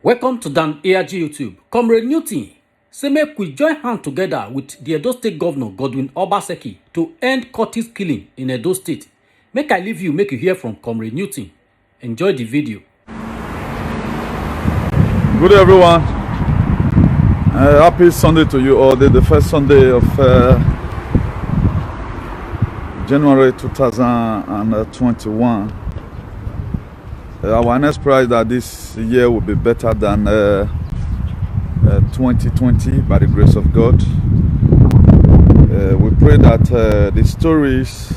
Welcome to Dan ARG YouTube. Comrade Newton say make we join hands together with the Edo State Governor Godwin Obaseki to end cultist killing in Edo State. Make I leave you, make you hear from Comrade Newton. Enjoy the video. Good day, everyone. Happy Sunday to you all. The first Sunday of January 2021. Our next prayer is that this year will be better than 2020 by the grace of God. We pray that the stories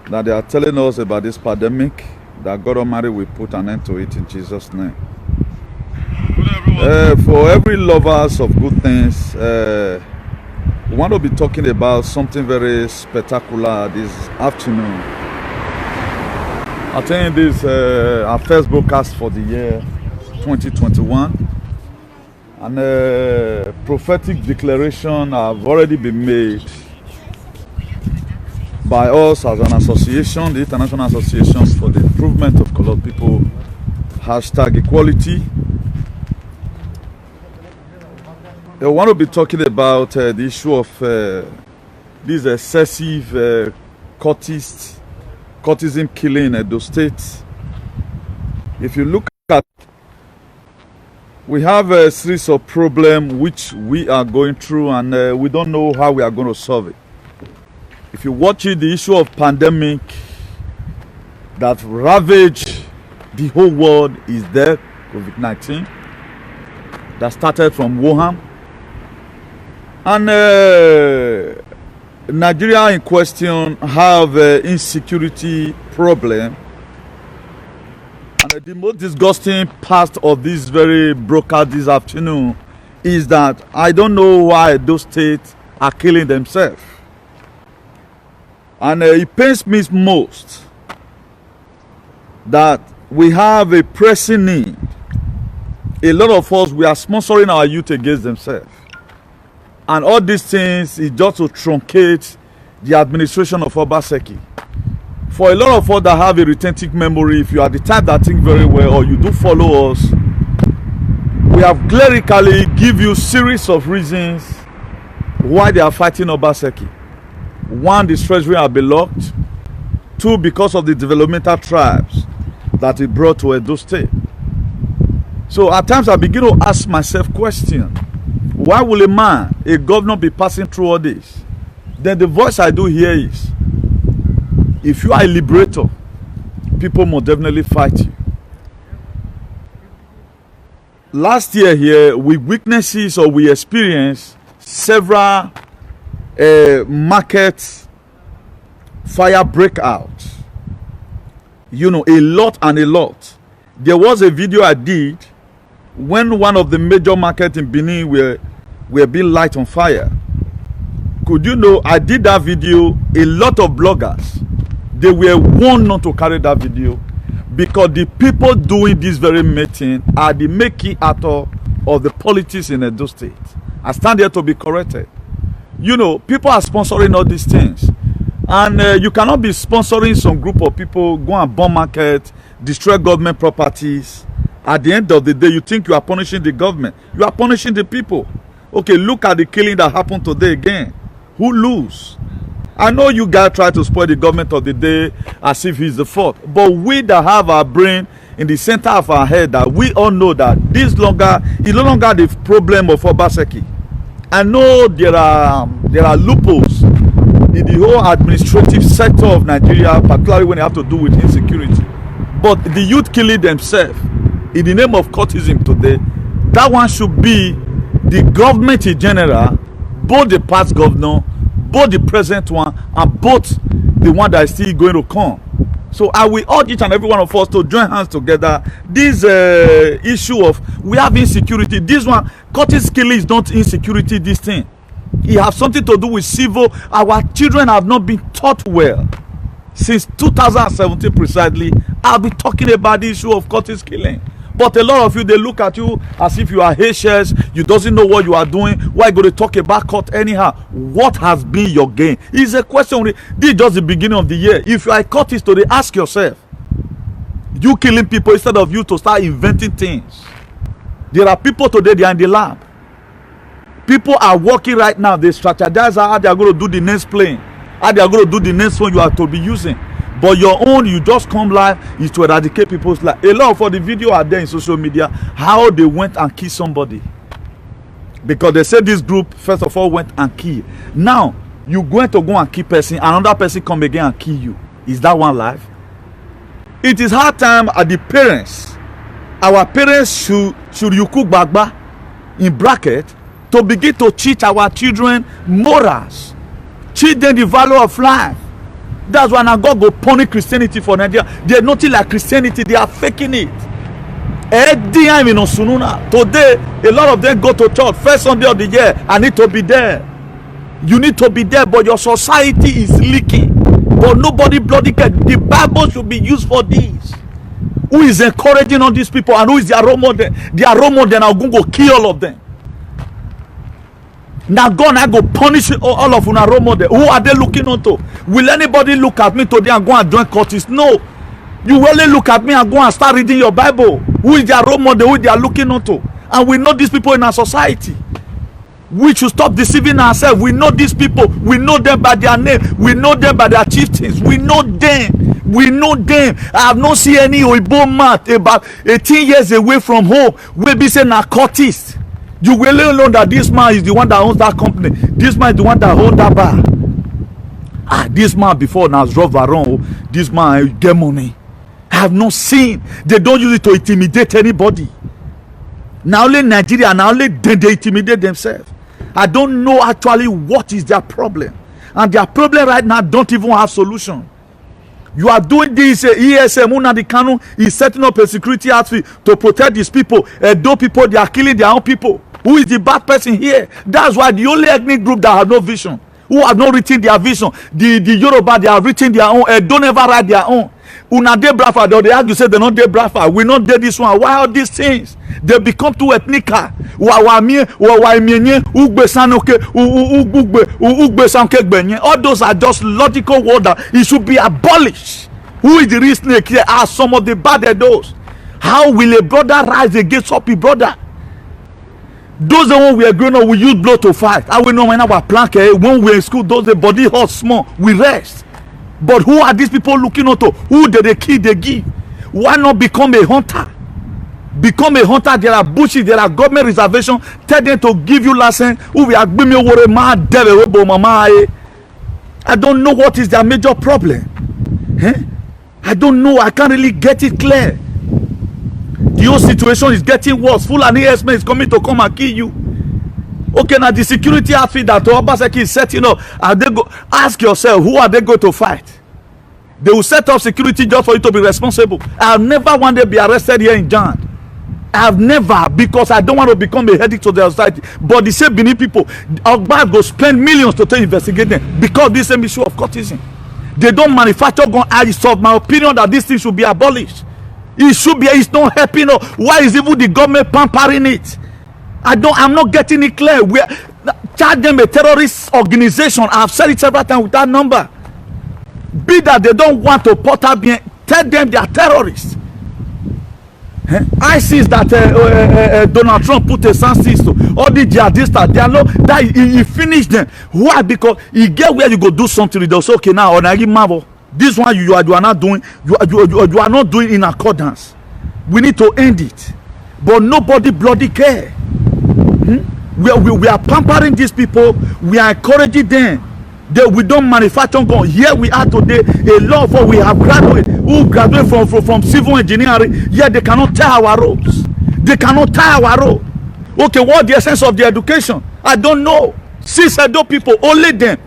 that they are telling us about this pandemic, that God Almighty will put an end to it in Jesus' name. For every lovers of good things, we want to be talking about something very spectacular this afternoon. I think this our first broadcast for the year 2021, and prophetic declaration have already been made by us as an association, the International Association for the Improvement of Colored People, #equality. I want to be talking about the issue of this excessive cultism killing in Edo State. If you look at, we have a series of problems which we are going through, and we don't know how we are going to solve it. If you watch it, the issue of pandemic that ravaged the whole world is there, COVID-19, that started from Wuhan. And Nigeria in question have insecurity problem. And the most disgusting part of this very broadcast this afternoon is that I don't know why those states are killing themselves. And it pains me most that we have a pressing need. A lot of us, we are sponsoring our youth against themselves. And all these things is just to truncate the administration of Obaseki. For a lot of us that have a retentive memory, if you are the type that think very well or you do follow us, we have clerically give you series of reasons why they are fighting Obaseki. One, the treasury have been locked. Two, because of the developmental tribes that it brought to Edo State. So at times I begin to ask myself questions. Why will a man, a governor, be passing through all this? Then the voice I do hear is, if you are a liberator, people must definitely fight you. Last year here, we witnesses or we experienced several market fire breakouts. You know, a lot and a lot. There was a video I did when one of the major markets in Benin were being light on fire. Could you know, I did that video, a lot of bloggers, they were warned not to carry that video because the people doing this very meeting are the making actor of the politics in Edo State. I stand here to be corrected. You know, people are sponsoring all these things. And you cannot be sponsoring some group of people, go and bomb market, destroy government properties. At the end of the day, you think you are punishing the government. You are punishing the people. Okay, look at the killing that happened today again. Who lose? I know you guys try to spoil the government of the day as if he's the fault. But we that have our brain in the center of our head, that we all know that this is no longer the problem of Obaseki. I know there are loopholes in the whole administrative sector of Nigeria, particularly when they have to do with insecurity. But the youth killing themselves in the name of cultism today, that one should be the government in general, both the past governor, both the present one, and both the one that is still going to come. So I will urge each and every one of us to join hands together. This issue of we have insecurity, this one, cultist killing is not insecurity, this thing. It has something to do with civil. Our children have not been taught well. Since 2017 precisely, I'll be talking about the issue of cultist killing. But a lot of you, they look at you as if you are Haitians, you doesn't know what you are doing. Why are you going to talk about court anyhow? What has been your gain? It's a question. This is just the beginning of the year. If you are a cultist today, ask yourself, You killing people instead of you to start inventing things. There are people today, they are in the lab. People are working right now. They strategize how they are going to do the next plane, how they are going to do the next one you are to be using. But your own, you just come live, is to eradicate people's life. A lot for the video are there in social media, how they went and killed somebody. Because they said this group, first of all, went and killed. Now, you're going to go and kill person, another person come again and kill you. Is that one life? It is hard time at the parents. Our parents should yuku bagba, in bracket, to begin to teach our children morals, teach them the value of life. That's why now God go punish Christianity for Nigeria. They're nothing like Christianity, they are faking it. Today, a lot of them go to church first Sunday of the year. I need to be there. You need to be there, but your society is leaking. But nobody bloody care. The Bible should be used for this. Who is encouraging all these people and who is their role model? Their role model are going to kill all of them. Now God I go punish all of una role model. Who are they looking onto? Will anybody look at me today and go and join cultists? No. You only look at me and go and start reading your Bible. Who is their role model? Who they are looking onto? And we know these people in our society. We should stop deceiving ourselves. We know these people. We know them by their name. We know them by their chieftains. We know them. We know them. I have not seen any Oibo man about 18 years away from home. We be saying narcotics. You will know that this man is the one that owns that company. This man is the one that owns that bar. This man before now drove around. This man get money. I have not seen. They don't use it to intimidate anybody. Now only Nigeria, now only they intimidate themselves. I don't know actually what is their problem. And their problem right now don't even have solution. You are doing this, ESM, Nnamdi Kanu is setting up a security outfit to protect these people. Though people, they are killing their own people. Who is the bad person here? That's why the only ethnic group that have no vision, who have not written their vision, the Yoruba, they have written their own, don't ever write their own. Una de brafa, they argue say they not de brafa. We not de this one. Why all these things? They become too ethnical. All those are just logical words that it should be abolished. Who is the real snake here? Are some of the bad those? How will a brother rise against a brother? Those the one we are growing up, we use blood to fight. I will know when our plank when we are in school, those the body hot small, we rest. But who are these people looking at? Who did they kill, they give? Why not become a hunter? Become a hunter. There are bushes, there are government reservations. Tell them to give you license. I don't know what is their major problem. I don't know. I can't really get it clear. The whole situation is getting worse. Fulani herdsmen is coming to come and kill you. Okay, now the security outfit that Obaseki is setting up, ask yourself, who are they going to fight? They will set up security just for you to be responsible. I've never wanted to be arrested here in Jan. I've never, because I don't want to become a headache to the society. But the same Benin people, Ogbas go spend millions to investigate them because this same issue of cultism. They don't manufacture gun. I solve my opinion that this thing should be abolished. It should be. It's not helping. Why is even the government pampering it? I'm not getting it clear. We charge them a terrorist organization. I've said it several times with that number. Be that they don't want to put up, tell them they are terrorists. ISIS that Donald Trump put a standstill to all the jihadists, they are not that he finished them. Why? Because he get where you go do something. They say, okay, now on I give marvel. This one you are not doing. You are not doing in accordance. We need to end it. But nobody bloody care. We are pampering these people. We are encouraging them. We don't manufacture guns. Here we are today. A lot of us we have graduated who graduate from civil engineering. Yet they cannot tie our ropes. They cannot tie our rope. Okay, what the essence of the education? I don't know. Six Edo people, only them.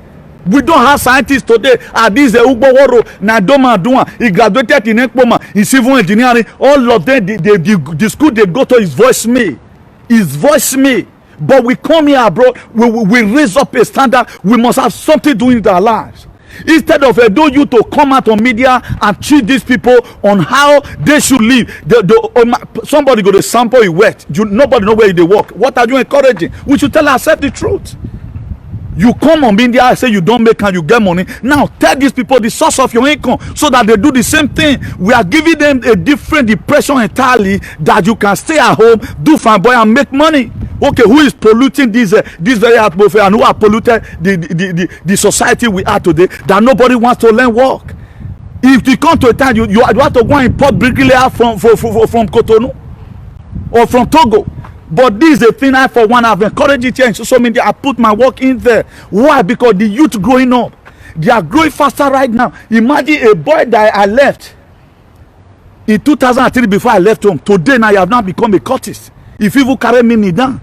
We don't have scientists today. This Ugbo Woro, Nadoma Adua. He graduated in Ekpoma in civil engineering. All of them, the school they go to is voice me. Is voice me. But we come here abroad, we raise up a standard. We must have something doing with our lives. Instead of you to come out on media and treat these people on how they should live. Somebody go to sample it wet. Nobody know where they work. What are you encouraging? We should tell ourselves the truth. You come on media and say you don't make and you get money. Now tell these people the source of your income so that they do the same thing. We are giving them a different impression entirely that you can stay at home, do fine boy and make money. Okay, who is polluting this very atmosphere and who have polluted the society we are today that nobody wants to learn work? If you come to a time you have to go and import bricklayer from Cotonou or from Togo. But this is the thing I for one have encouraged it here in social media. I put my work in there. Why? Because the youth growing up, they are growing faster right now. Imagine a boy that I left in 2003 before I left home. Today now I have now become a cultist. If you carry me down,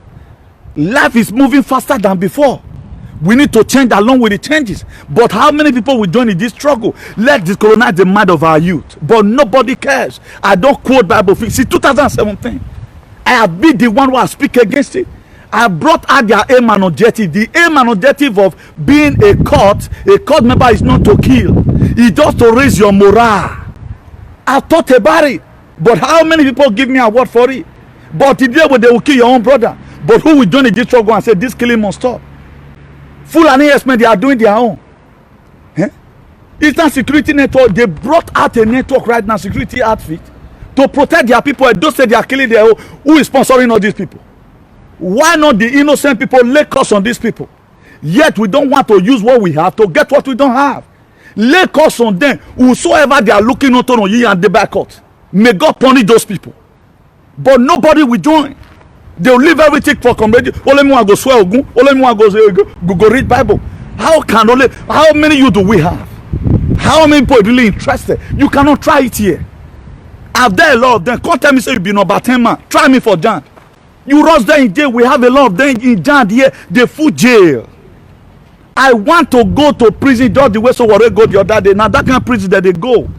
life is moving faster than before. We need to change along with the changes. But how many people will join in this struggle? Let's decolonize the mind of our youth. But nobody cares. I don't quote Bible. See, 2017. I have been the one who has speak against it. I brought out their aim and objective. The aim and objective of being a court member is not to kill. It's just to raise your morale. I thought about it. But how many people give me a word for it? But today they will kill your own brother. But who will join in this struggle and say this killing must stop? Fulani yes-men, they are doing their own. Eastern Security Network, they brought out a network right now, security outfit, to protect their people. And don't say they are killing their own. Who is sponsoring all these people? Why not the innocent people lay curse on these people? Yet we don't want to use what we have to get what we don't have. Lay curse on them. Whosoever they are looking unto on ye and the back out. May God punish those people. But nobody will join. They will leave everything for comedy. Only me want to go swear Ogun. Only me want to go read Bible. How many you do we have? How many people are really interested? You cannot try it here. I've done a lot of them. Come tell me say you be number 10 man. Try me for Jan. You rush there in jail. We have a lot of them in Jan here. They full jail. I want to go to prison just the way so what they go the other day. Now that kind of prison that they go.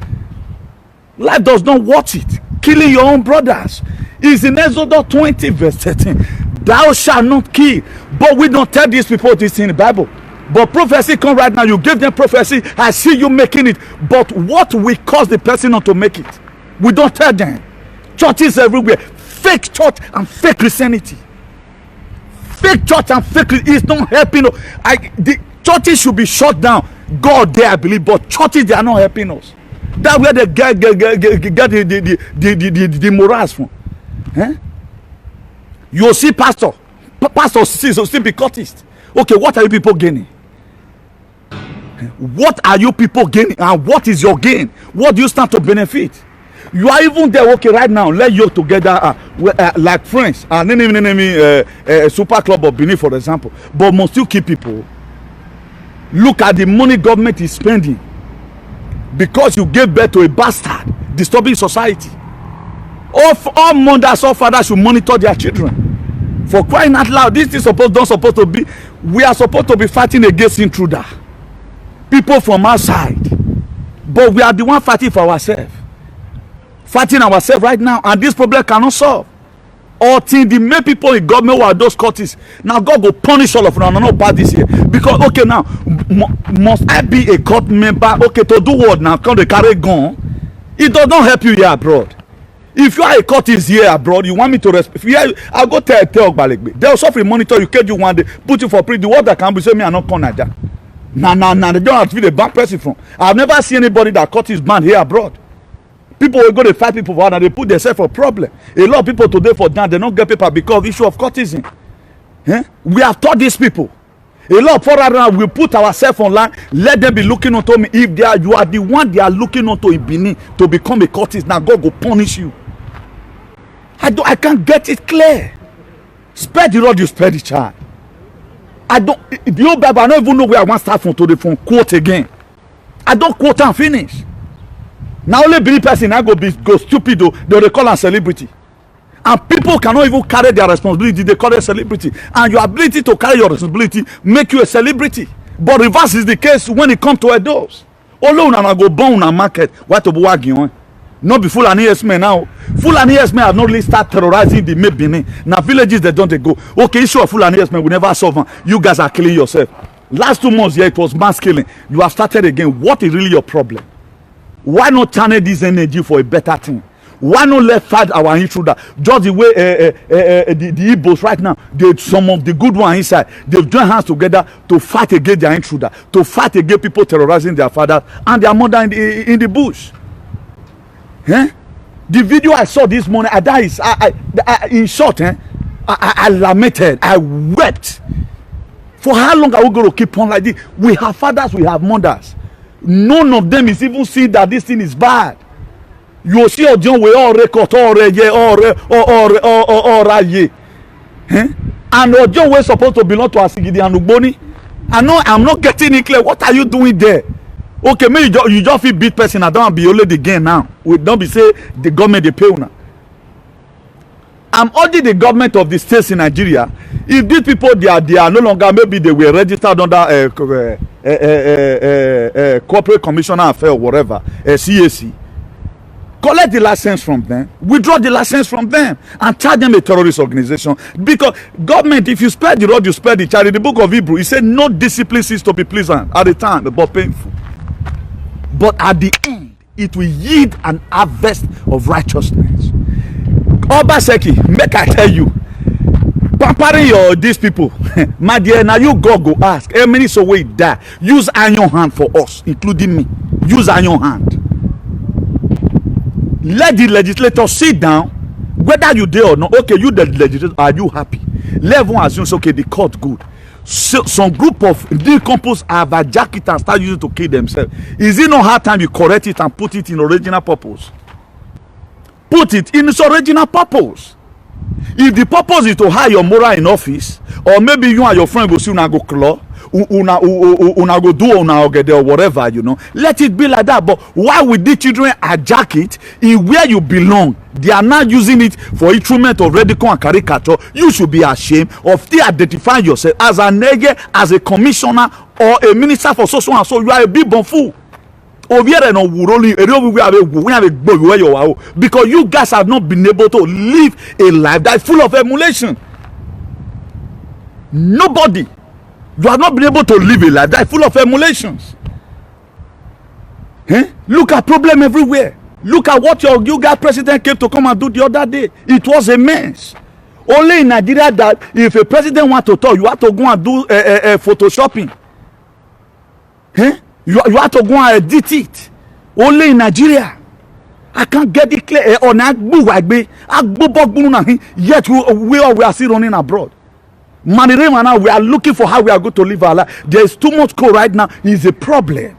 Life does not watch it. Killing your own brothers. Is in Exodus 20 verse 13. Thou shalt not kill. But we don't tell these people this in the Bible. But prophecy come right now. You give them prophecy. I see you making it. But what will cause the person not to make it? We don't tell them. Churches everywhere. Fake church and fake Christianity. Fake church and fake is not helping us. The churches should be shut down. God there, I believe. But churches, they are not helping us. That's where they get the morals from. You see pastor still be cultist. Okay, what are you people gaining? What are you people gaining and what is your gain? What do you stand to benefit? You are even there. Okay, right now let you together like friends super club of Benin for example. But must you keep people? Look at the money government is spending because you gave birth to a bastard disturbing society. All mothers, all fathers should monitor their children. For crying out loud, this is don't supposed to be. We are supposed to be fighting against intruder, people from outside, but we are the one fighting for ourselves, right now, and this problem cannot solve. Until the main people in government who are those cultists, now God will punish all of them. No about this here because okay now must I be a cult member? Okay, to do what now? Come to carry gun? It does not help you here abroad. If you are a cultist here abroad, you want me to respect. I'll go tell Ogbalekbe. They'll suffer monitor you, catch you one day, put you for free. The word that can be say me and not come like that. Nah. They don't have to be the bad person from. I've never seen anybody that cultist banned here abroad. People will go to fight people for and they put themselves for problem. A lot of people today for that they don't get paper because of issue of cultism. We have taught these people. A lot of foreigners will put ourselves online. Let them be looking onto me. If you are the one they are looking onto in Benin to become a cultist, now God will punish you. I can't get it clear. Spare the rod, you spare the child. The old Bible, I don't even know where I want to start from today from quote again. I don't quote and finish. Now only Benin person I go stupid though, they call a celebrity. And people cannot even carry their responsibility, they call it celebrity. And your ability to carry your responsibility make you a celebrity. But reverse is the case when it comes to adults. Alone and I go born a market, what to be on. Not be Fulani yes-men now. Fulani yes-men have not really started terrorizing the Benin. Now villages they don't go. Okay, issue of Fulani yes-men will never solve. You guys are killing yourself. Last 2 months, it was mass killing. You have started again. What is really your problem? Why not channel this energy for a better thing? Why not let fight our intruder? Just the way the Igbos right now, some of the good ones inside, they've joined hands together to fight against their intruder, to fight against people terrorizing their fathers and their mother in the bush. Eh? The video I saw this morning, in short, I lamented, I wept. For how long are we going to keep on like this? We have fathers, we have mothers. None of them is even seeing that this thing is bad. You see, and Ojo was supposed to belong to Asigidi and Ugboni. I'm not getting it clear. What are you doing there? Okay, maybe you just feel beat person. I don't be only the game now. We don't be say the government they pay now. I'm urging the government of the states in Nigeria. If these people they are no longer, maybe they were registered under corporate commissioner affair or whatever, CAC. Collect the license from them, withdraw the license from them, and charge them a terrorist organization. Because government, if you spread the rod, you spread the child. In the book of Hebrew, it said no discipline ceases to be pleasant at the time, but painful. But at the end, it will yield an harvest of righteousness. Obaseki, make I tell you, pampering these people, my dear, now you go ask. How many so we die? Use iron hand for us, including me. Use iron hand. Let the legislators sit down, whether you there or not. Okay, you the legislator, are you happy? Let everyone assume, okay, the court good. So, some group of decomposed have hijacked it and start using it to kill themselves. Is it not hard time you correct it and put it in original purpose? Put it in its original purpose. If the purpose is to hire your moral in office, or maybe you and your friend go see una go claw, una go do una ogede or whatever, you know, let it be like that. But why would the children hijack it in where you belong? They are not using it for instrument of ridicule and caricature. You should be ashamed of still identifying yourself as a nigger, as a commissioner, or a minister for social and so. You are a big bomb fool. Because you guys have not been able to live a life that is full of emulation. Nobody. You have not been able to live a life that is full of emulations. Look at problem everywhere. Look at what your you guys president came to come and do the other day. It was a mess. Only in Nigeria that if a president want to talk, you have to go and do photoshopping. You have to go and edit it. Only in Nigeria. I can't get it clear. Yet we are still running abroad. Now we are looking for how we are going to live our life. There is too much coal right now. It's a problem.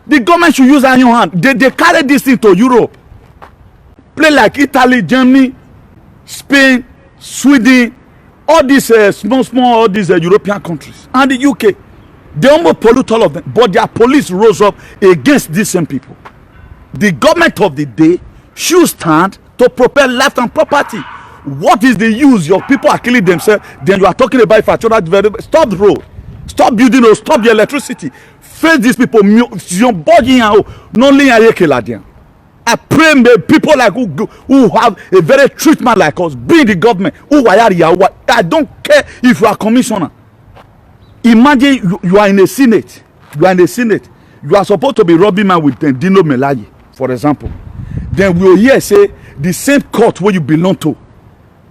The government should use iron hand. They carry this thing to Europe. Play like Italy, Germany, Spain, Sweden, all these all these European countries, and the UK. They almost pollute all of them, but their police rose up against these same people. The government of the day should stand to protect life and property. What is the use? Your people are killing themselves. Then you are talking about infrastructure development. Stop the road. Stop building roads. Stop the electricity. Face these people. I pray the people like who have a very treatment like us, be in the government. I don't care if you are commissioner. Imagine you are in the Senate. You are in the Senate. You are supposed to be rubbing man with Dino Melaye, for example. Then we will hear say the same court where you belong to.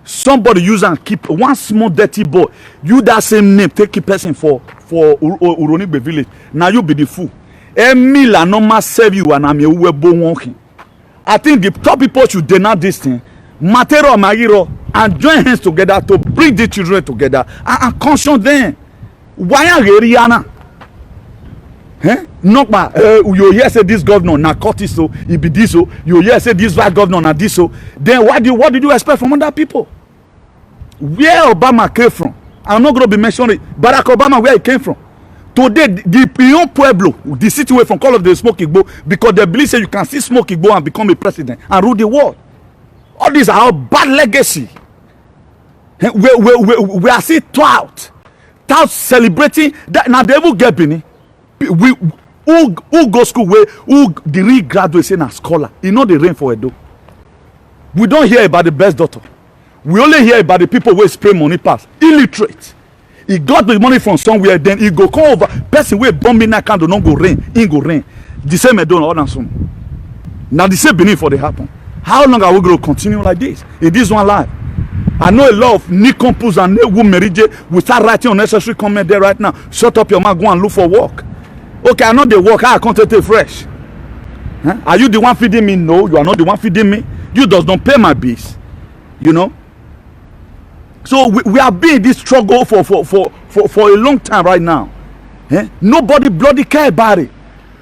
Somebody use and keep one small dirty boy. You that same name take a person for Uronigbe village. Now you be the fool. Emila no ma serve you and I'm a webo wonky. I think the top people should deny this thing. Matero Magiro and join hands together to bring the children together and caution them. Why are Rihanna? Not by you hear say this governor na Curtis so he be this so you hear say this vice governor na this so then what did you expect from other people? Where Obama came from? I'm not going to be mentioning Barack Obama where he came from. Today the Pion Pueblo, the city away from Call of the Smoke Igbo, because they believe say you can see Smoke Igbo and become a president and rule the world. All these are our bad legacy. We are still tout celebrating that now they will get Benin. Who go school where who the real graduate say na scholar. You know the rain for Edo. We don't hear about the best doctor. We only hear about the people who spray money pass. Illiterate. He got the money from somewhere, then he go come over. Person where bombing that candle not go rain. He go rain. The same Edo all and so. Now the same Benin for the happen. How long are we going to continue like this in this one life? I know a lot of Nikompus and Newu will start writing unnecessary comment there right now. Shut up your mouth, go and look for work. Okay, I know they work, I can't take fresh. Huh? Are you the one feeding me? No, you are not the one feeding me. You does not pay my bills. You know? So we have been in this struggle for a long time right now. Eh? Nobody bloody care about it.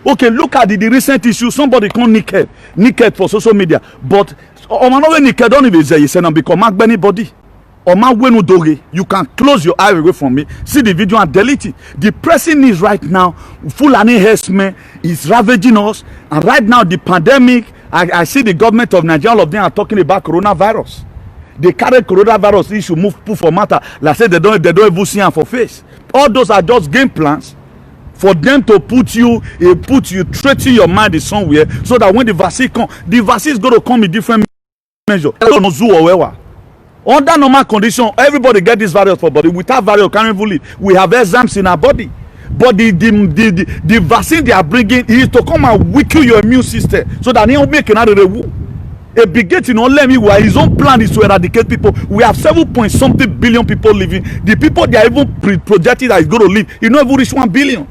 Okay, look at the recent issue. Somebody called Naked for social media. But Naked don't even say you say because Mark anybody. You can close your eye away from me, see the video and delete it. The pressing needs right now, Fulani herdsmen is ravaging us, and right now the pandemic, I see the government of Nigeria, all of them are talking about coronavirus. They carry coronavirus issue, move for matter, like say they don't even see them for face. All those are just game plans for them to put you threaten your mind somewhere, so that when the vaccine is going to come in different measure. Under normal condition, everybody get this virus for body. Without virus, can't even live. We have enzymes in our body, but the vaccine they are bringing is to come and weaken your immune system, so that they will make another reward. A begetting on let me where his own plan is to eradicate people. We have 7.something billion people living. The people they are even projected that is going to live, you know, even reach 1 billion.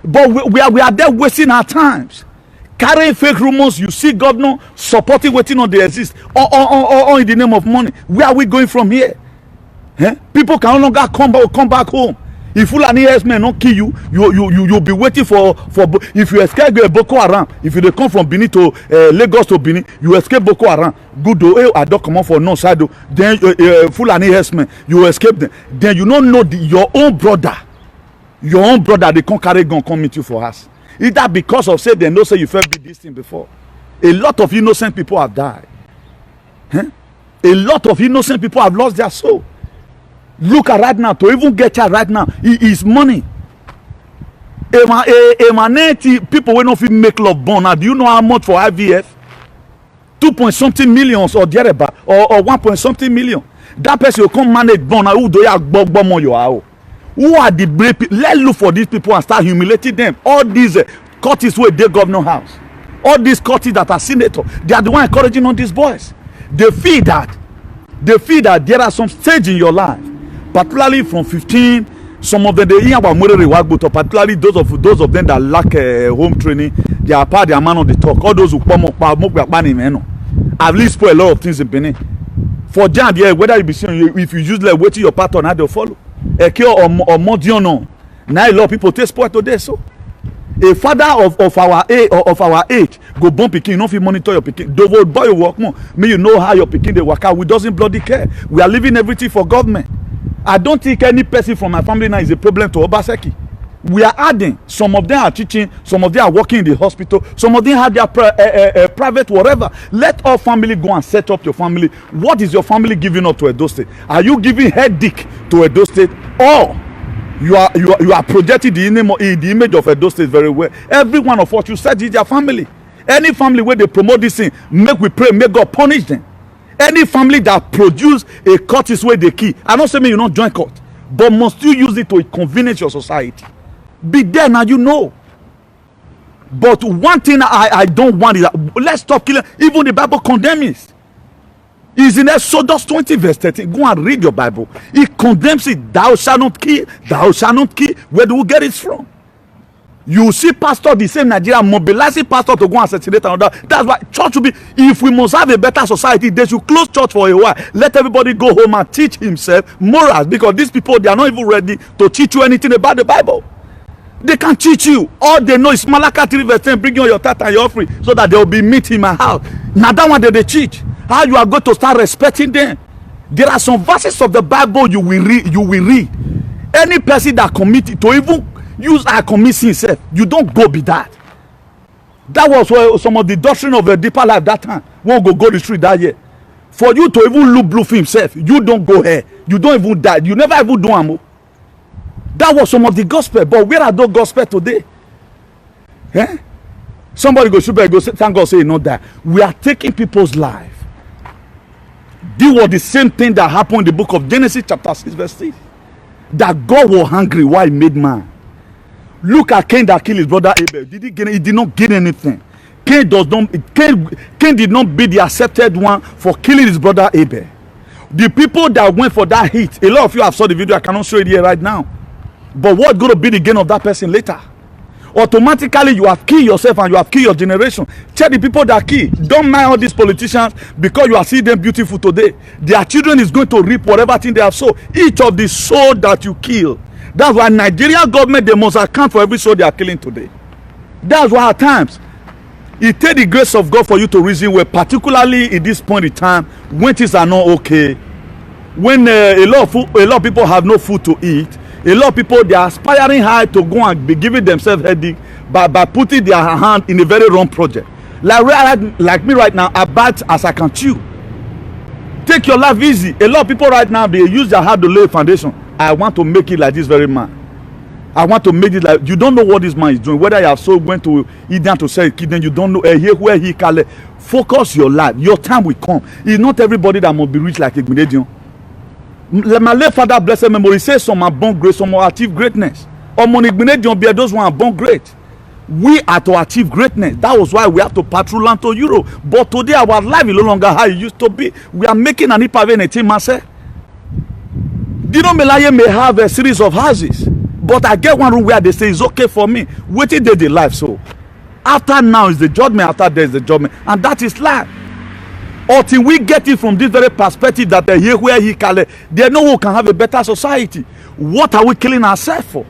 But we are there wasting our times, carrying fake rumors. You see governor supporting waiting on they exist, or in the name of money. Where are we going from here? Eh? People can no longer come back home. If Fulani herdsmen not kill you, you'll be waiting for if you escape Boko Haram. If you come from Benin to Lagos to Benin, you escape Boko Haram. Good though, I don't come on for no side. Then Fulani herdsmen, you escape them. Then you don't know your own brother, they can't carry gun come meet you for us. Is that because of say they know say you felt be this thing before? A lot of innocent people have died. Huh? A lot of innocent people have lost their soul. Look at right now, to even get child right now, it is money. People will not make love born. Now, do you know how much for IVF? 2.something millions or thereabout, or 1.something million. That person will come manage born. Who do you have? Who are the brave people? Let's look for these people and start humiliating them. All these Curtis where they governor house, all these Curtis that are senator, they are the one encouraging on these boys. They feel that there are some stage in your life, particularly from 15. Some of them they hear about particularly those of them that lack home training. They are part of the man on the talk. All those who at least put a lot of things in Benin. For Jan, yeah, whether you be seeing if you use like waiting your pattern, how they'll follow. Or Modiono. Now a lot of people take sport today. So a father of our age go born pikin, you know if you monitor your pikin. Don't boy you work more. May you know how your pikin they work out. We doesn't bloody care. We are leaving everything for government. I don't think any person from my family now is a problem to Obaseki. We are adding. Some of them are teaching. Some of them are working in the hospital. Some of them have their private whatever. Let all family go and set up your family. What is your family giving up to Edo State? Are you giving headache to Edo State, or you are projecting the image of Edo State very well? Every one of us, you said it's their family. Any family where they promote this thing, make we pray, make God punish them. Any family that produce a court is where they key. I don't say me you not join court, but must you use it to convenience your society? Be there now, you know. But one thing I don't want is that let's stop killing. Even the Bible condemns it. It's in Exodus 20 verse 13. Go and read your Bible. It condemns it. Thou shalt not kill. Thou shalt not kill. Where do we get it from? You see pastor, the same Nigeria mobilizing pastor to go and assassinate another. That's why church should be, if we must have a better society, they should close church for a while. Let everybody go home and teach himself morals, because these people, they are not even ready to teach you anything about the Bible. They can teach you. All they know is Malachi 3 verse 10, bring your tithe and your offering so that there will be meat in my house. Now that one they teach. How you are going to start respecting them. There are some verses of the Bible you will read. Any person that committed to even use and commit sin himself, you don't go be that. That was where some of the doctrine of the deeper life that time won't go the street that year. For you to even look blue for himself, you don't go here. You don't even die. You never even do ammo. That was some of the gospel. But where are those gospel today? Eh? Somebody go super go thank God say you know that. We are taking people's life. This was the same thing that happened in the book of Genesis chapter 6 verse 6. That God was hungry while he made man. Look at Cain that killed his brother Abel. He did not gain anything. Cain did not be the accepted one for killing his brother Abel. The people that went for that hit, a lot of you have saw the video. I cannot show it here right now. But what's going to be the gain of that person later? Automatically, you have killed yourself and you have killed your generation. Check the people that kill. Don't mind all these politicians because you are seeing them beautiful today. Their children is going to reap whatever thing they have sown. Each of the soul that you kill. That's why Nigerian government, they must account for every soul they are killing today. That's why at times, it takes the grace of God for you to reason well, particularly in this point in time when things are not okay. When a lot of people have no food to eat. A lot of people, they are aspiring high to go and be giving themselves headache by putting their hand in a very wrong project. Like me right now, I bite as I can chew. Take your life easy. A lot of people right now, they use their hand to lay a foundation. I want to make it like this very man. I want to make it like, you don't know what this man is doing. Whether you have so went to Eden to sell a kidney, you don't know where he can. Focus your life. Your time will come. It's not everybody that must be rich like a Grenadian. My late father, blessed memory, says some are born great, some will achieve greatness. Or money Grenadian be those who are born great. We are to achieve greatness. That was why we have to patrol land to Europe. But today our life is no longer how it used to be. We are making an impact myself. Dino Melaye may have a series of houses, but I get one room where they say it's okay for me. Waiting day the life. So after now is the judgment, after there is the judgment, and that is life. Until we get it from this very perspective that here where he can, there no one can have a better society. What are we killing ourselves for?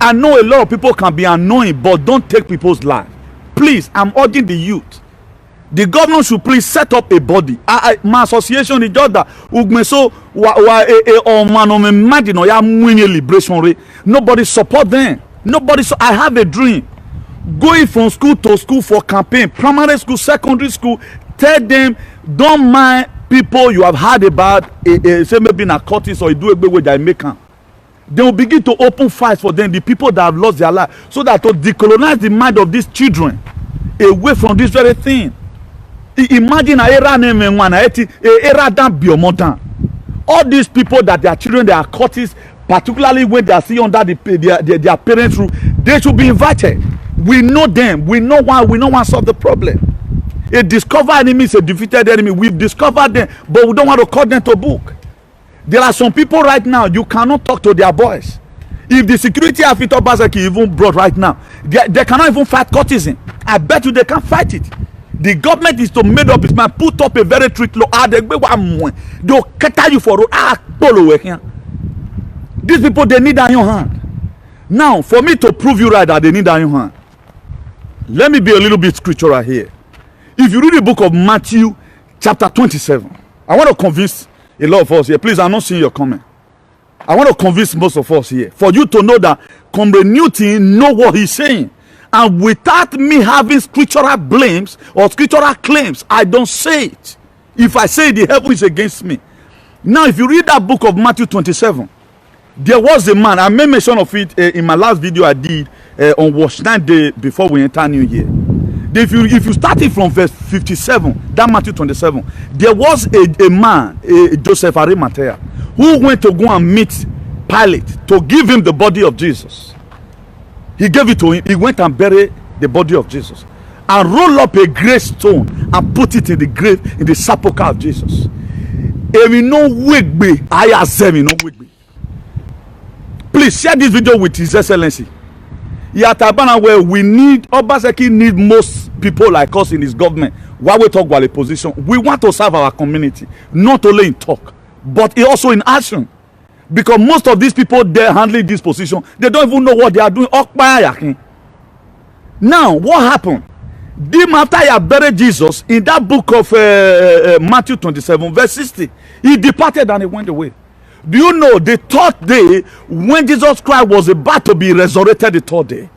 I know a lot of people can be annoying, but don't take people's life. Please, I'm urging the youth. The government should please set up a body. My association is just that. Nobody support them. I have a dream. Going from school to school for campaign, primary school, secondary school, tell them, don't mind people you have heard about, say maybe narcotics or do a way they make them. They will begin to open fights for them, the people that have lost their life, so that to decolonize the mind of these children away from this very thing. Imagine all these people that their children, they are cultists, particularly when they are still under their parents' rule, they should be invited. We know them. We know why. We know why solve the problem. A discovered enemy is a defeated enemy. We've discovered them, but we don't want to call them to book. There are some people right now, you cannot talk to their boys. If the security outfit of Obaseki even brought right now, they cannot even fight cultism. I bet you they can't fight it. The government is to make up its mind, put up a very strict law. They'll cater you for road. These people, they need iron hand. Now, for me to prove you right that they need iron hand, let me be a little bit scriptural here. If you read the book of Matthew, chapter 27, I want to convince a lot of us here. Please, I'm not seeing your comment. I want to convince most of us here for you to know that Comrade Newton know what he's saying. And without me having scriptural blames or scriptural claims, I don't say it. If I say it, the heaven is against me. Now, if you read that book of Matthew 27, there was a man, I made mention of it in my last video I did on Wash 9 Day before we enter New Year. If you start it from verse 57, that Matthew 27, there was a man, Joseph Arimathea, who went to go and meet Pilate to give him the body of Jesus. He gave it to him. He went and buried the body of Jesus and rolled up a great stone and put it in the grave, in the sepulchre of Jesus. Please share this video with His Excellency. Yatabana, where we need, Obaseki need most people like us in his government. While we talk about a position, we want to serve our community, not only in talk, but also in action. Because most of these people, they're handling this position, they don't even know what they are doing. Now, what happened? Dim after he had buried Jesus, in that book of Matthew 27, verse 60, he departed and he went away. Do you know the third day, when Jesus Christ was about to be resurrected the third day,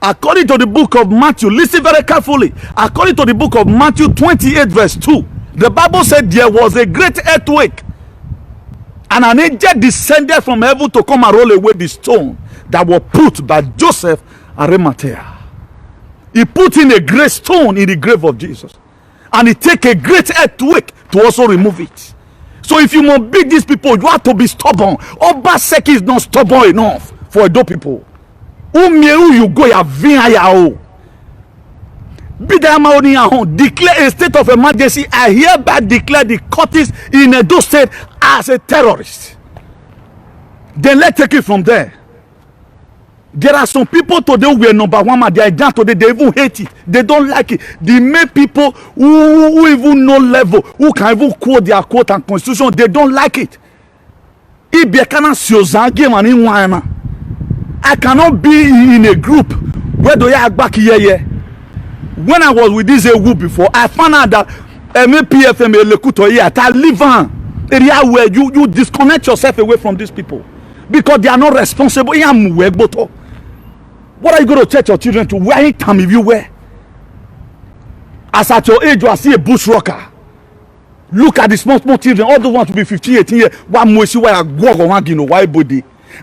according to the book of Matthew, listen very carefully, according to the book of Matthew 28 verse 2, the Bible said there was a great earthquake, and an angel descended from heaven to come and roll away the stone that was put by Joseph Arimathea. He put in a great stone in the grave of Jesus, and he take a great earthquake to also remove it. So if you must beat these people, you have to be stubborn. Obaseki is not stubborn enough for those people. You go ya. Declare a state of emergency. I hereby declare the Curtis in Edo State as a terrorist. Then let's take it from there. There are some people today who were number one, but they are down today. They even hate it. They don't like it. The main people who even know level, who can even quote their quote and constitution, they don't like it. I cannot be in a group where do you back here. When I was with this group before, I found out that MAPFM I live on area where you disconnect yourself away from these people because they are not responsible. What are you going to teach your children to wear anytime if you wear? As at your age, you are still a bush rocker. Look at the small children, all those want to be 15, 18 years.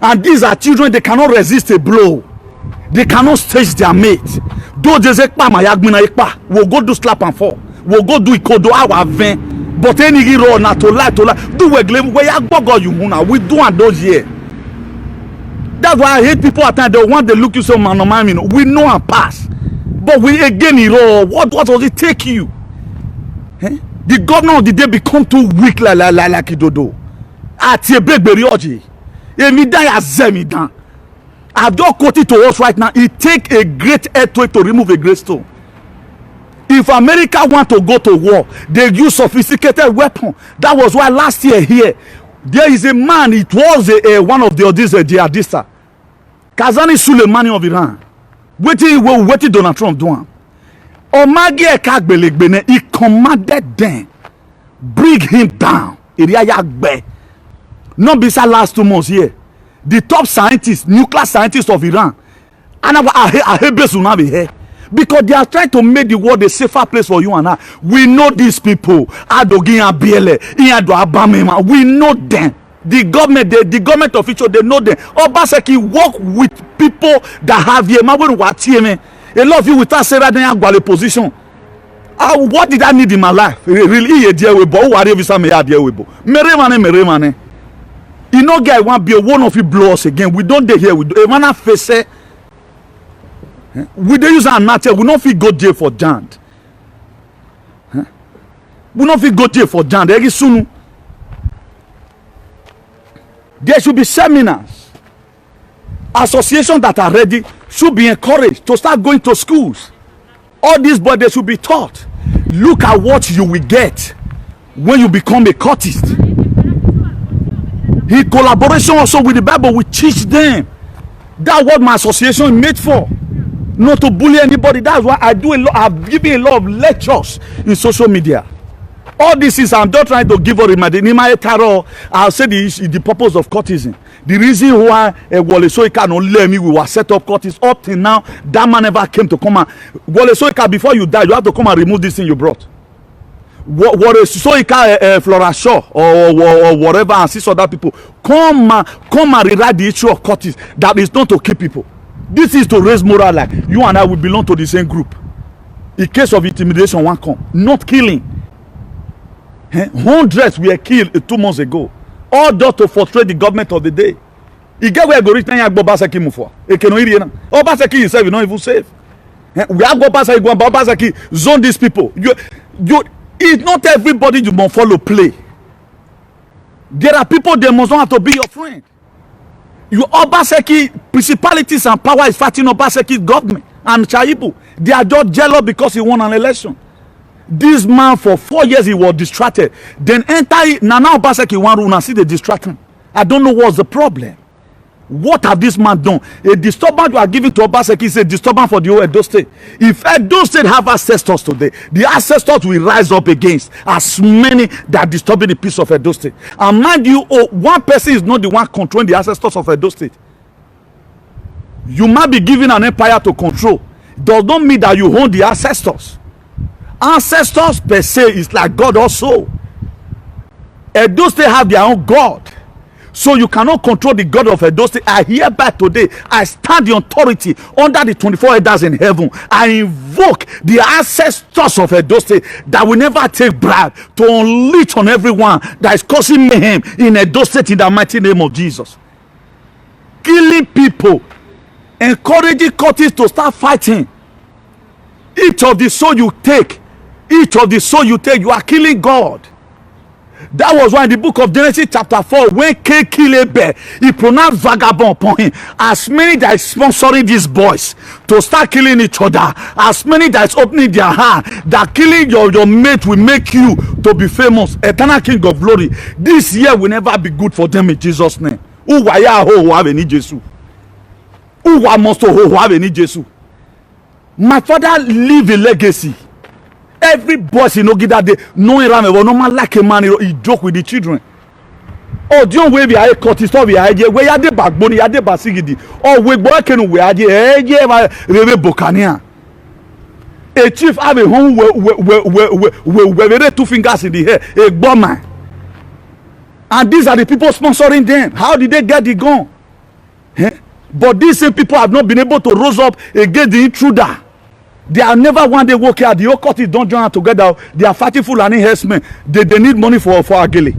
And these are children, they cannot resist a blow. They cannot stage their mate. Though they say, we'll go do slap and fall. We'll go do ikodo our van. But any hero not to lie. Do we claim where we do on those years. That's why I hate people at times. They want to look you so man. We know and pass. But we again hero. What does it take you? Eh? The governor of the day become too weak like Idodo. Ati ebegbe oji. Emi dan ya zemi dan. I've just quoted to us right now. It takes a great earthquake to remove a great stone. If America want to go to war, they use sophisticated weapons. That was why last year here, there is a man, it was one of the jihadists, Kazani Soleimani of Iran. Waiting Donald Trump doing. Omagi Ekagbelegbene, he commanded them, bring him down. Not beside last 2 months here. The top scientists, nuclear scientists of Iran, and I hate here because they are trying to make the world a safer place for you and I. We know these people. We know them. The government officials, they know them. Obaseki work with people that have here. A lot of you without saying that they have a position. What did I need in my life? Really, you know, guy want be one of you blow us again. We don't dey here. We do. Man face. We don't use our nature. We don't feel go there for jand. We don't feel go there for jand. Very soon. There should be seminars. Associations that are ready should be encouraged to start going to schools. All these boys they should be taught. Look at what you will get when you become a cultist. In collaboration also with the Bible, we teach them. That's what my association is made for. Not to bully anybody. That's why I do a lot. I've given a lot of lectures in social media. All this is I'm just trying to give a reminder. In my tarot, I'll say the purpose of cultism. The reason why Wole Soyinka no let me, we were set up cultists up till now. That man never came to come and Wole Soyinka, before you die, you have to come and remove this thing you brought. What is Soyinka Flora Shaw or whatever and 6 other people come and rewrite the issue of cultists. That is not to kill people. This is to raise moral. Like you and I will belong to the same group. In case of intimidation, one come, not killing. Hundreds were killed 2 months ago. All that to frustrate the government of the day. You get where go reach now Obaseki move for. Obaseki himself is not even safe. We have Obaseki zone these people. It's not everybody you must follow play. There are people they must not have to be your friend. Your Obaseki principalities and power is fighting Obaseki's government and Chaibu. They are just jealous because he won an election. This man for 4 years he was distracted. Then enter Nana Obaseki one room and see the distraction. I don't know what's the problem. What have this man done? A disturbance you are giving to Obaseki is a disturbance for the whole Edo State. If Edo State have ancestors today, the ancestors will rise up against as many that are disturbing the peace of Edo State. And mind you, one person is not the one controlling the ancestors of Edo State. You might be given an empire to control. Does not mean that you own the ancestors. Ancestors per se is like God also. Edo State have their own God. So you cannot control the God of Edo State. I hereby today, I stand the authority under the 24 elders in heaven. I invoke the ancestors of Edo State that will never take bribe to unleash on everyone that is causing mayhem in Edo State in the mighty name of Jesus. Killing people, encouraging cultists to start fighting. Each of the soul you take, you are killing God. That was why in the book of Genesis chapter 4, when Cain killed Abel, he pronounced vagabond upon him. As many that is sponsoring these boys to start killing each other, as many that is opening their hand, that killing your mate will make you to be famous, eternal king of glory. This year will never be good for them in Jesus' name. Who have any Jesus? Who must have any Jesus? My father leave a legacy. Every boss in Ogida, they no man like a man, he joke with the children. Oh, John, where we are cut it off, we are where are the backbone, you are the basigidi. Oh, we working, we are the Bocania. A chief have a home where 2 fingers in the hair, a bomber. And these are the people sponsoring them. How did they get the gun? But these same people have not been able to rise up against the intruder. They are never one day work here. The whole court don't join together. They are fighting Fulani herdsmen. They need money for Agele.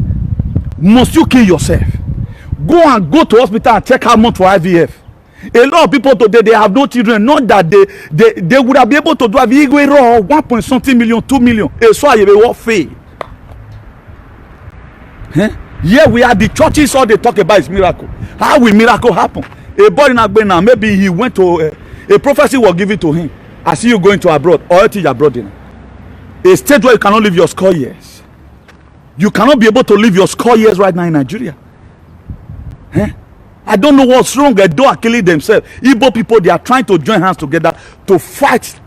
Must you kill yourself? Go to hospital and check how much for IVF. A lot of people today, they have no children. Not that they would have been able to do IVF 1 point something million, 2 million. So you will fail. Here we are. The churches all they talk about is miracle. How will miracle happen? A boy in Agbena, maybe he went to a prophecy was given to him. I see you going to abroad or teach abroad in a state where you cannot live your score years. You cannot be able to live your score years right now in Nigeria. I don't know what's wrong. They are killing themselves. Igbo people, they are trying to join hands together to fight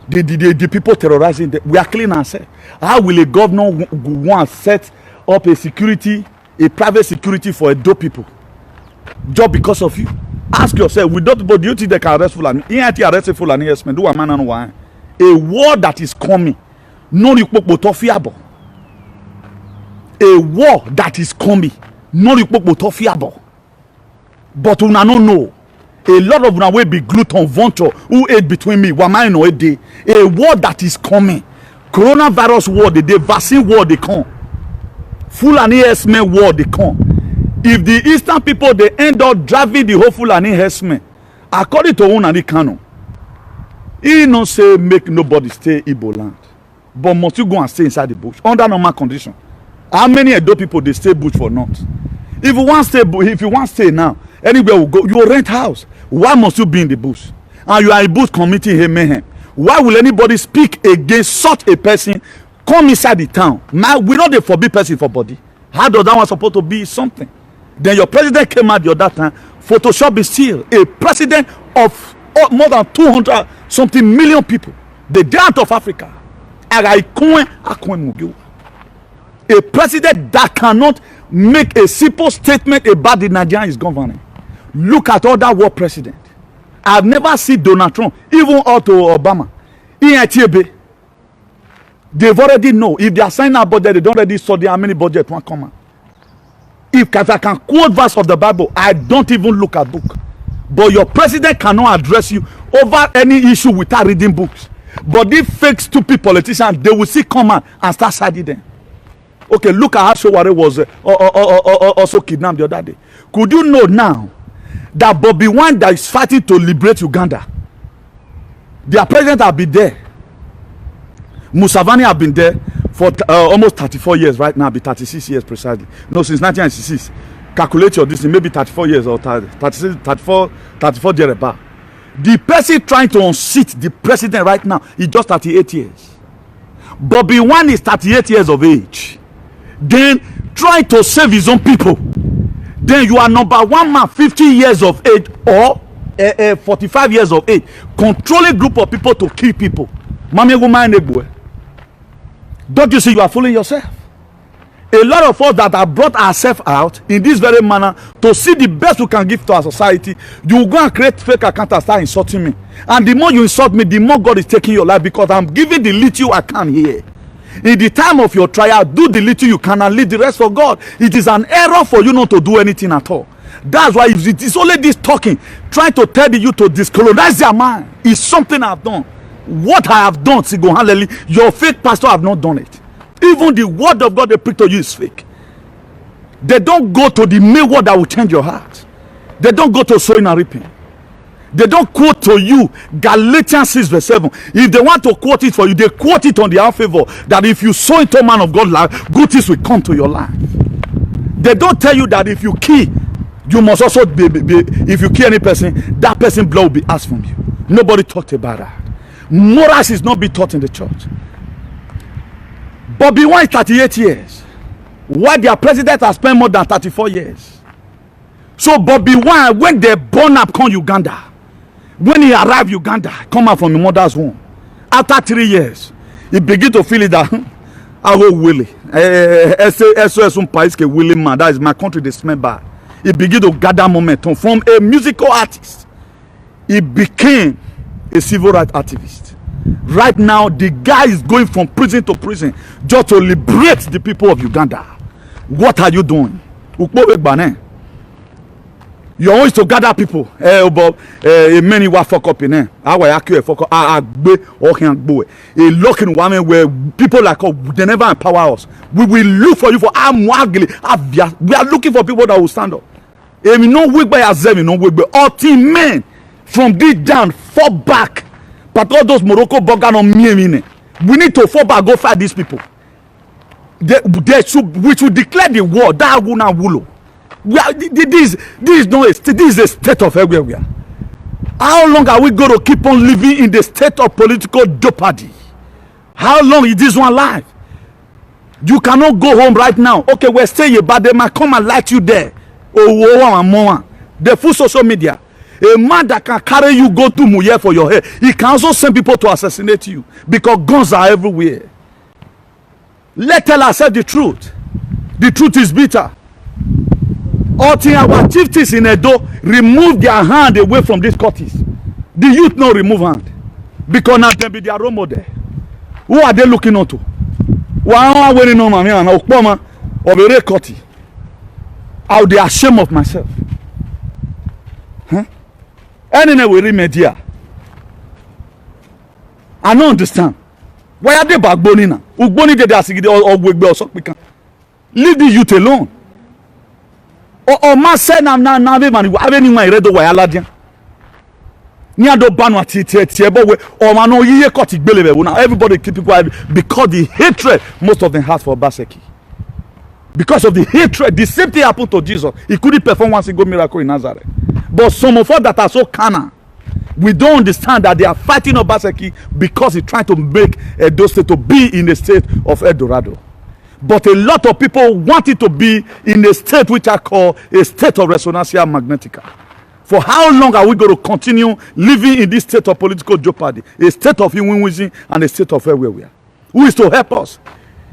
the people terrorizing them. We are killing ourselves. How will a governor want to set up a private security for Edo people just because of you? Ask yourself, do you think they can arrest Fulani? Arrest Fulani, yes, man. Do a man and why? A war that is coming. No, a war that is coming. No, but we don't know. A lot of them will be gluten vulture who ate between me. Why no a day? A war that is coming. Coronavirus war, the vaccine war, they come. Fulani herdsmen war, they come. If the eastern people they end up driving the whole Fulani herdsmen, according to Unani Kano, he no say make nobody stay Igbo land, but must you go and stay inside the bush under normal condition? How many Edo people they stay bush for not? If you want to stay now, anywhere you go, you rent house. Why must you be in the bush? And you are in bush committing a mayhem. Why will anybody speak against such a person? Come inside the town. Now we know they forbid person for body. How does that one supposed to be something? Then your president came out the other time. Photoshop is still a president of more than 200 something million people. The giant of Africa. A president that cannot make a simple statement about the Nigerian is governing. Look at other world presidents. I've never seen Donald Trump, even Otto Obama. They've already know. If they are signing a budget, they don't already study how many budget won't come out. If I can quote verse of the Bible, I don't even look at book. But your president cannot address you over any issue without reading books. But these fake stupid politicians, they will see come out and start siding them. Okay, look at how Showore was also kidnapped the other day. Could you know now that Bobby Wine that is fighting to liberate Uganda, their president have been there. Museveni have been there for almost 34 years right now, be 36 years precisely. No, since 1996. Calculate your distance, maybe 34 years or 34 thereabout. The person trying to unseat the president right now is just 38 years. Bobby Wine is 38 years of age. Then try to save his own people. Then you are number one man, 50 years of age or 45 years of age, controlling group of people to kill people. Don't you see you are fooling yourself? A lot of us that have brought ourselves out in this very manner to see the best we can give to our society, you will go and create fake account and start insulting me. And the more you insult me, the more God is taking your life, because I'm giving the little I can here. In the time of your trial, do the little you can and leave the rest for God. It is an error for you not to do anything at all. That's why it is only this talking, trying to tell you to discolonize their mind. It's something I've done. What I have done, your fake pastor have not done it. Even the word of God they preach to you is fake. They don't go to the main word that will change your heart. They don't go to sowing and reaping. They don't quote to you Galatians 6 verse 7. If they want to quote it for you, they quote it on their favor. That if you sow into a man of God life, good things will come to your life. They don't tell you that if you kill, you must also if you kill any person, that person's blood will be asked from you. Nobody talked about that. Morals is not be taught in the church. Bobby Wine 38 years, while their president has spent more than 34 years. So Bobby Wine, when they born up come Uganda, when he arrived Uganda, come out from the mother's womb, after 3 years, he begin to feel it that I go Willie. Willie man, that is my country, they smell bad. He began to gather momentum from a musical artist. He became a civil rights activist. Right now, the guy is going from prison to prison just to liberate the people of Uganda. What are you doing? You always to gather people. Many were fuck up in there. I will accuse fuck up. A looking woman where people like us, they never empower us. We will look for you for we are looking for people that will stand up. No wig by ourselves, no wig by all team men from this down, fall back. But all those Morocco burger on me, we need to fall back, go fight these people. We should declare the war. That will not wulo. This is a state of everywhere. How long are we going to keep on living in the state of political jeopardy? How long is this one life? You cannot go home right now. Okay, we're staying, but they might come and light you there. The full social media. A man that can carry you go to Muye for your hair, he can also send people to assassinate you because guns are everywhere. Let's tell ourselves the truth. The truth is bitter. All our chiefs in Edo remove their hand away from these courts. The youth no remove hand because now they be their role model. Who are they looking onto? How they ashamed of myself. Huh? Anyway, we media. I don't understand. Why are they backboning now? Leave the youth alone. Or man said now man have anyone read why aladian. Nia do banu ati but or man no ye cut it now. Everybody keep people because the hatred most of them has for Obaseki. Because of the hatred, the same thing happened to Jesus. He couldn't perform one single miracle in Nazareth. But some of us that are so carnal, we don't understand that they are fighting Obaseki because he's trying to make Edo State to be in the state of El Dorado. But a lot of people want it to be in a state which I call a state of Resonancia Magnetica. For how long are we going to continue living in this state of political jeopardy? A state of Iwinwizi and a state of everywhere. Who is to help us?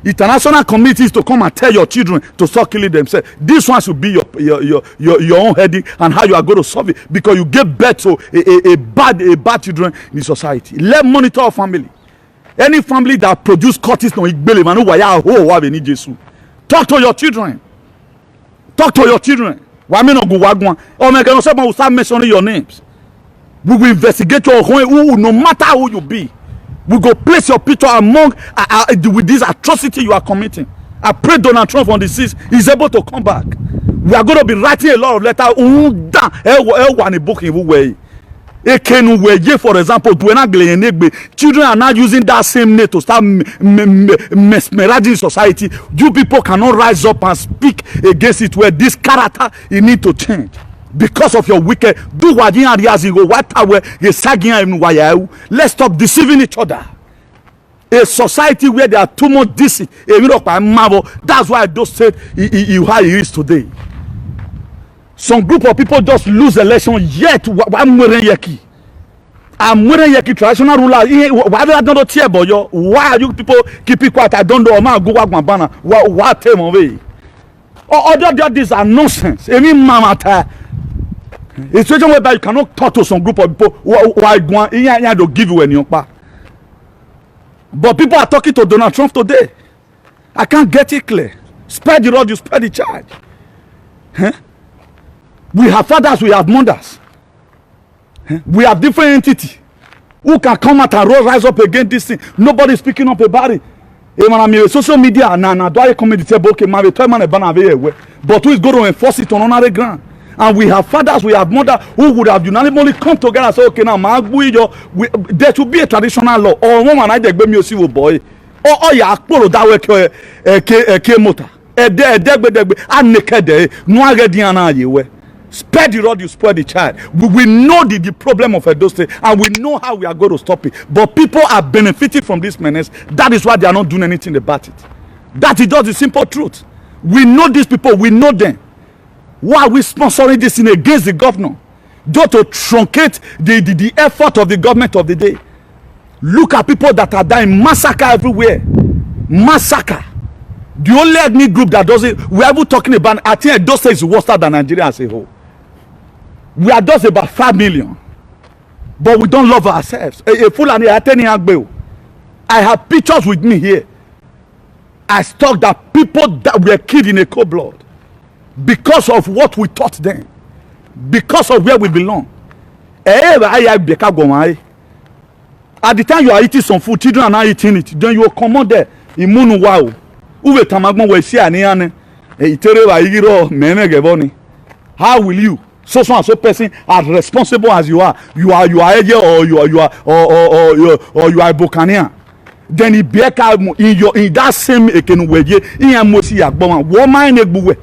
International committees to come and tell your children to stop killing themselves. This one should be your own headache and how you are going to solve it because you give birth to a bad children in the society. Let monitor our family. Any family that produce cuttings no igbele manu waya ho wa be ni Jesu. Talk to your children. Talk to your children. Why me no go wagwan? Oh me can say will start mentioning your names. We will investigate your home no matter who you be. We go place your picture among with this atrocity you are committing. I pray Donald Trump on the 6th is able to come back. We are going to be writing a lot of letters. For example, children are now using that same name to start mesmerizing society. You people cannot rise up and speak against it where this character you need to change. Because of your wicked, do what you go. Let's stop deceiving each other. A society where there are too much deceit, that's why those said how it is today. Some group of people just lose election yet. I'm wearing Yeki traditional ruler. Why are you people keeping quiet? I don't know. What time away? Other these are nonsense. It's a situation whereby you cannot talk to some group of people who are going to give you any back. But people are talking to Donald Trump today. I can't get it clear. Spread the rod, you spread the charge. Huh? We have fathers, we have mothers. Huh? We have different entities who can come out and rise up against this thing. Nobody is speaking up about it. Social media, but who is going to enforce it on another ground? And we have fathers, we have mothers who would have unanimously come together and say, okay, now, there should be a traditional law. Or one man I take me a boy. Or ya akpolo that way motor. Spare the rod, you spoil the child. We know the problem of Edo State, and we know how we are going to stop it. But people are benefiting from this menace. That is why they are not doing anything about it. That is just the simple truth. We know these people, we know them. Why are we sponsoring this thing against the governor? Just to truncate the effort of the government of the day. Look at people that are dying, massacre everywhere. Massacre. The only ethnic group that does it, we are even talking about, I think Edo State is worse than Nigeria as a whole. We are just about 5 million. But we don't love ourselves. I have pictures with me here. I stalked that people that were killed in a cold blood because of what we taught them, because of where we belong. At the time you are eating some food, children are not eating it, then you will come out there. How will you, so and so person, as responsible as you are Eje or you are Bokania? Then he be in that same ekenuweje in amosi agboma woman egbuwe,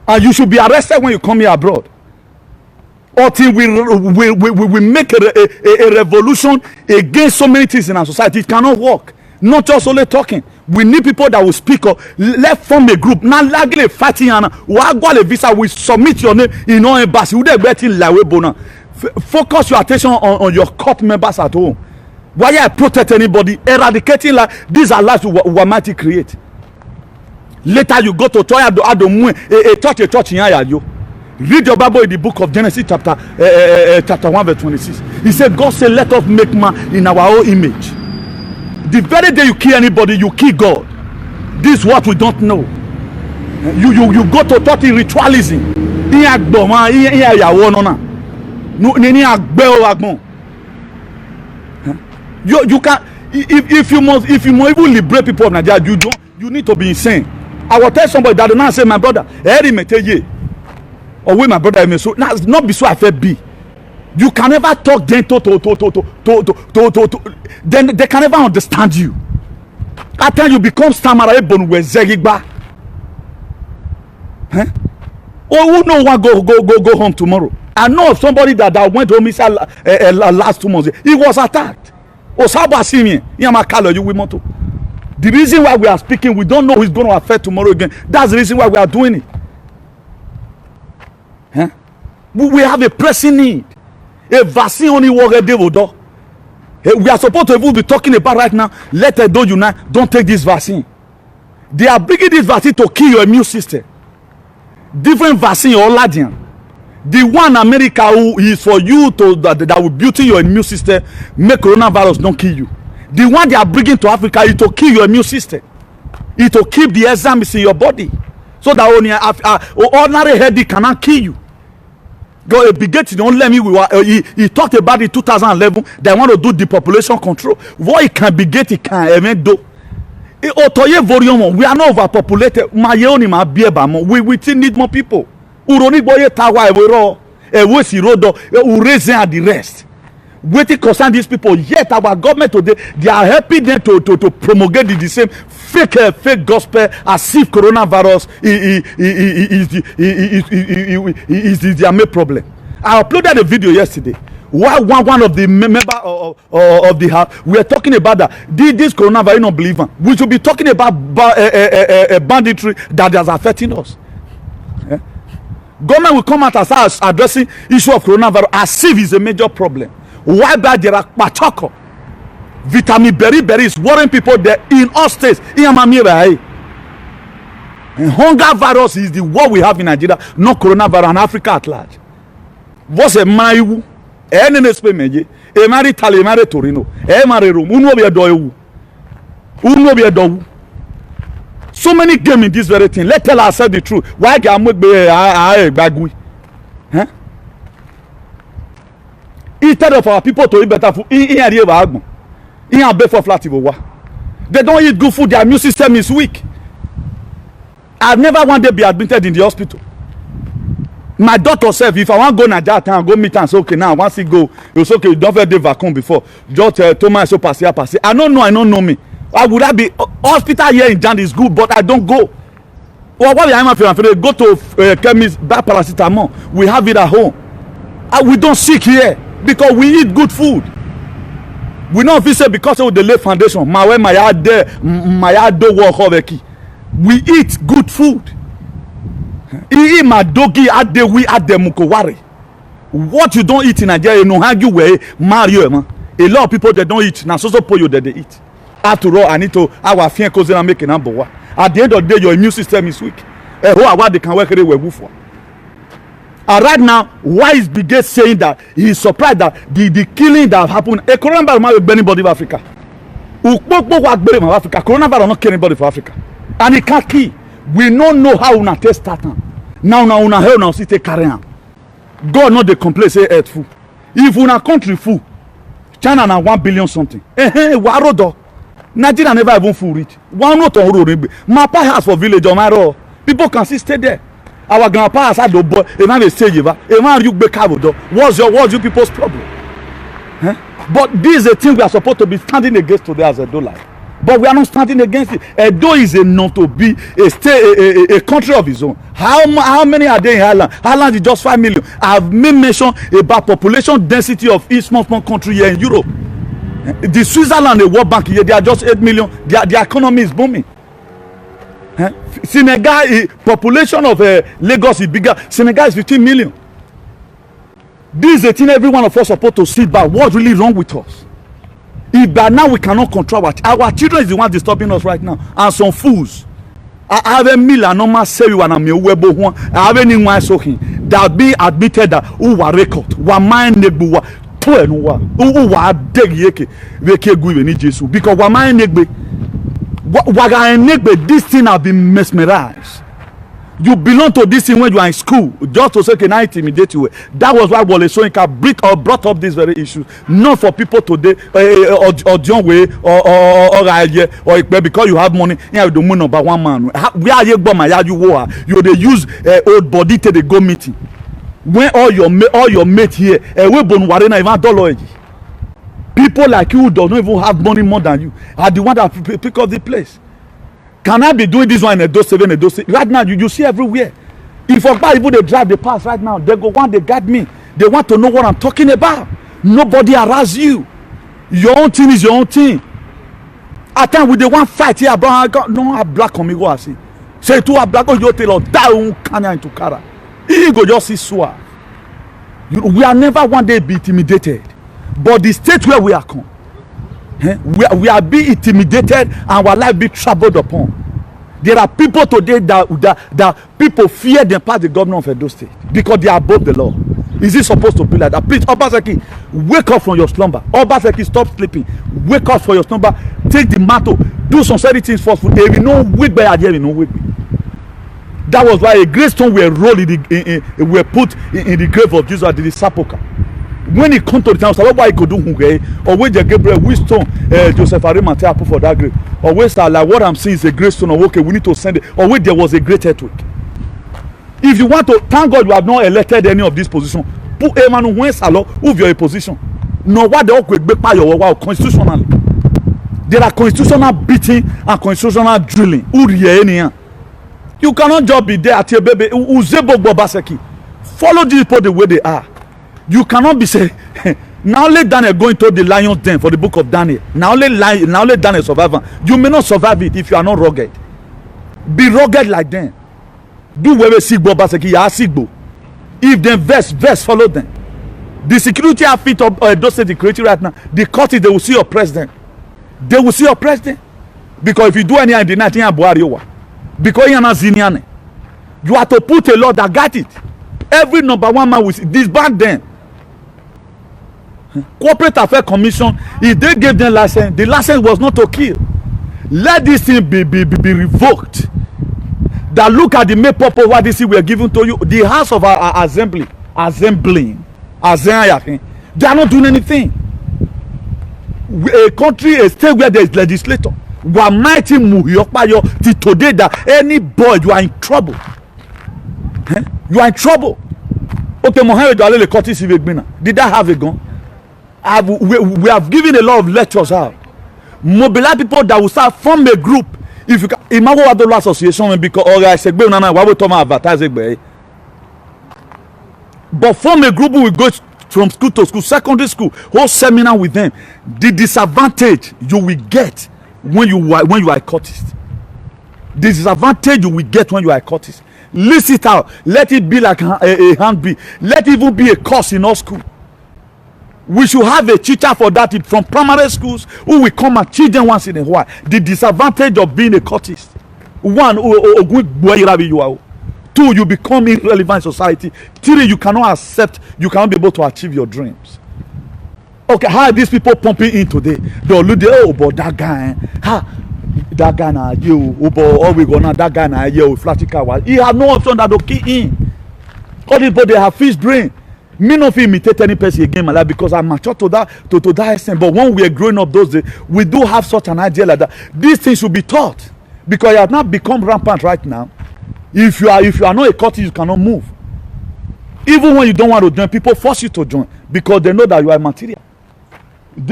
and you should be arrested when you come here abroad. Until we make a revolution against so many things in our society. It cannot work. Not just only talking. We need people that will speak up. Let's form a group. Now, likely fighting and a visa. We submit your name in our embassy. Focus your attention on your court members at home. Why I protect anybody? Eradicating like these are lives we might create. Later you go to Toya a church in Ayayo. Read your Bible in the book of Genesis chapter 1 verse 26. He said, God said, let us make man in our own image. The very day you kill anybody, you kill God. This is what we don't know. You go to talk in ritualism. You can, if you must even liberate people of Nigeria, you need to be insane. I will tell somebody that now say, my brother, or with my brother, not be so I feel be. You can never talk them then they can never understand you. After you become stammerer with Zegigba. Oh, who know what go home tomorrow? I know of somebody that went home last 2 months. He was attacked. Osaba Simi, Yamakalo, you will to. The reason why we are speaking, we don't know who is going to affect tomorrow again. That's the reason why we are doing it. We have a pressing need. A vaccine only work a day we are supposed to even be talking about right now. Let Edo unite. Don't take this vaccine. They are bringing this vaccine to kill your immune system. Different vaccine or Ladian. The one America who is for you to that will build your immune system, make coronavirus don't kill you. The one they are bringing to Africa is to kill your immune system. It to keep the enzymes in your body, so that only ordinary headache cannot kill you. Go beginning don't let me. He talked about in 2011. They want to do the population control. What it can beget, it can even do. We are not overpopulated. We still need more people. We raise the rest. Waiting concern these people. Yet our government today, they are helping them to promulgate the same fake gospel as if coronavirus is their main problem. I uploaded a video yesterday. One of the members of the house, we are talking about that. This coronavirus, you don't believe it. We should be talking about banditry that is affecting us. Yeah? Government will come out as us addressing issue of coronavirus as if it's a major problem. Why bad there are patako? Vitamin berry is worrying people there in all states. And hunger virus is the war we have in Nigeria, not coronavirus and Africa at large. What's a maiwu? Torino. So many games in this very thing. Let's tell ourselves the truth. Why can we be bagui? Instead of our people to eat better food, they don't eat good food. Their immune system is weak. I've never one day be admitted in the hospital. My daughter self, if I want to go Nigeria town, go meet and say, okay, now once he go, it's okay, you don't have the vacuum before. Just Thomas so pass. I don't know me. I would have be hospital here in Jan is good, but I don't go. Well, what am I feeling? Go to chemist, buy paracetamol. We have it at home. We don't sick here because we eat good food. We don't feel say because of the lay foundation. My yard there, my yard do work over key. We eat good food. My doggy at the we at the mukowari. What you don't eat in Nigeria, you know how you wear Mario, man. A lot of people they don't eat. Now so poyo that they eat. After all, I need to our fear cause I'm making number one. At the end of the day, your immune system is weak. What they can work it with for. And right now, why is Bigate saying that he is surprised that the killing that happened? A coronavirus might be anybody for Africa. Africa. Coronavirus not kill anybody for Africa. And it can't kill. We don't know how una test start. Now una hell now see take carry on. God not the complain say earth full. If una country full, China na 1 billion something. Warodo. Nigeria never even full reach. One not on road. My pa house for village on my road. People can still stay there. Our grandpa has had the boy. A man is saying, a man you be careful. What's your people's problem? But this is a thing we are supposed to be standing against today as a dollar. But we are not standing against it. Edo is enough to be a country of its own. How many are there in Ireland? Ireland is just 5 million. I have made mention about population density of each small country here in Europe. The Switzerland, the World Bank here, they are just 8 million. Their economy is booming. Senegal, population of Lagos is bigger. Senegal is 15 million. This is a thing every one of us supposed to sit back. What's really wrong with us? If by now we cannot control our children is the one disturbing us right now. And some fools. I have a meal and normal say you and I'm a webo one. I have anyone so him that be admitted that who were record. Wa mind nebu to enwa. Who wa deg yeke weke gu ni Jesus. Because wa mind negbe. This thing have been mesmerized. You belong to this thing when you are in school, just to say can I intimidate you. That was why Wole Soyinka brought up this very issue, not for people today or John Way or because you have money. You don't know number one man. We are you they use old body to the go meeting. When all your mate here, we born warena even dollar. People like you who don't even have money more than you are the one that pick up the place. Can I be doing this one in a dose 7, a dose 6? Right now, you see everywhere. If even they drive the pass right now, they go one, they guide me. They want to know what I'm talking about. Nobody harass you. Your own thing is your own thing. At times with the one fight here, bro, I got no black on me. Go I see. Say to a black on your tail or down Kanya into Kara. You go just see swa. We are never one day be intimidated. But the state where we are come. We are being intimidated and our life be troubled upon. There are people today that people fear them past the governor of Edo State because they are above the law. Is it supposed to be like that? Please, Obaseki, wake up from your slumber. Obaseki, stop sleeping. Wake up from your slumber. Take the mantle. Do some certain things first. There will no wait by idea, no wait. That was why a great stone were rolled were put in the grave of Jesus at the sepulchre. When he come to the town, so what he could do, or when the Gabriel, which stone Joseph Arimathea put for that grave, or when like what I'm seeing is a great stone, or okay, we need to send it, or when there was a great earthquake. If you want to thank God, you have not elected any of this position. Put a man who salo who your position. No, what the earthquake be by your constitutionally. There are constitutional beating and constitutional drilling. You cannot just be there at your baby. Follow these people the way they are. You cannot be say now let Daniel go into the lion's den for the book of Daniel. Now let Daniel survive. You may not survive it if you are not rugged. Be rugged like them. Do whatever sigbo baseki ya sigbo. If them verse follow them. The security outfit of those the creative right now. The court is they will see your president. They will see your president. Because if you do any in the night, you are because you are not ziniane. You have to put a law that got it. Every number one man will disband them. Corporate Affairs Commission, if they gave them license, the license was not to kill. Let this thing be revoked. That look at the main purpose of what this we are giving to you. The House of our assembling, they are not doing anything. A country, a state where there is legislator, we are mighty till today that any boy you are in trouble. You are in trouble. Okay, Mohammed Ali the Curtis Ivegbina. Did I have a gun? We have given a lot of lectures out. Mobilize people that will start form a group. If you can imagine what the association because I said why we talk advertise it. But form a group, we go from school to school, secondary school, whole seminar with them. The disadvantage you will get when you are a cultist. The disadvantage you will get when you are a cultist. List it out. Let it be like a handbill. Let it even be a course in our school. We should have a teacher for that from primary schools who will come and teach them once in a while. The disadvantage of being a cultist. One, two, you become irrelevant in society. Three, you cannot be able to achieve your dreams. Okay, how are these people pumping in today? They'll look there, oh, but that guy, that guy na you, oh, but all we gonna that guy na you, Flatica. He had no option that to key in. All these people, they have fish brain. Me not imitate any person again in my life because I'm mature to that extent. But when we are growing up those days, we do have such an idea like that. These things should be taught because it has not become rampant right now. If you are not a cultist, you cannot move. Even when you don't want to join, people force you to join because they know that you are material.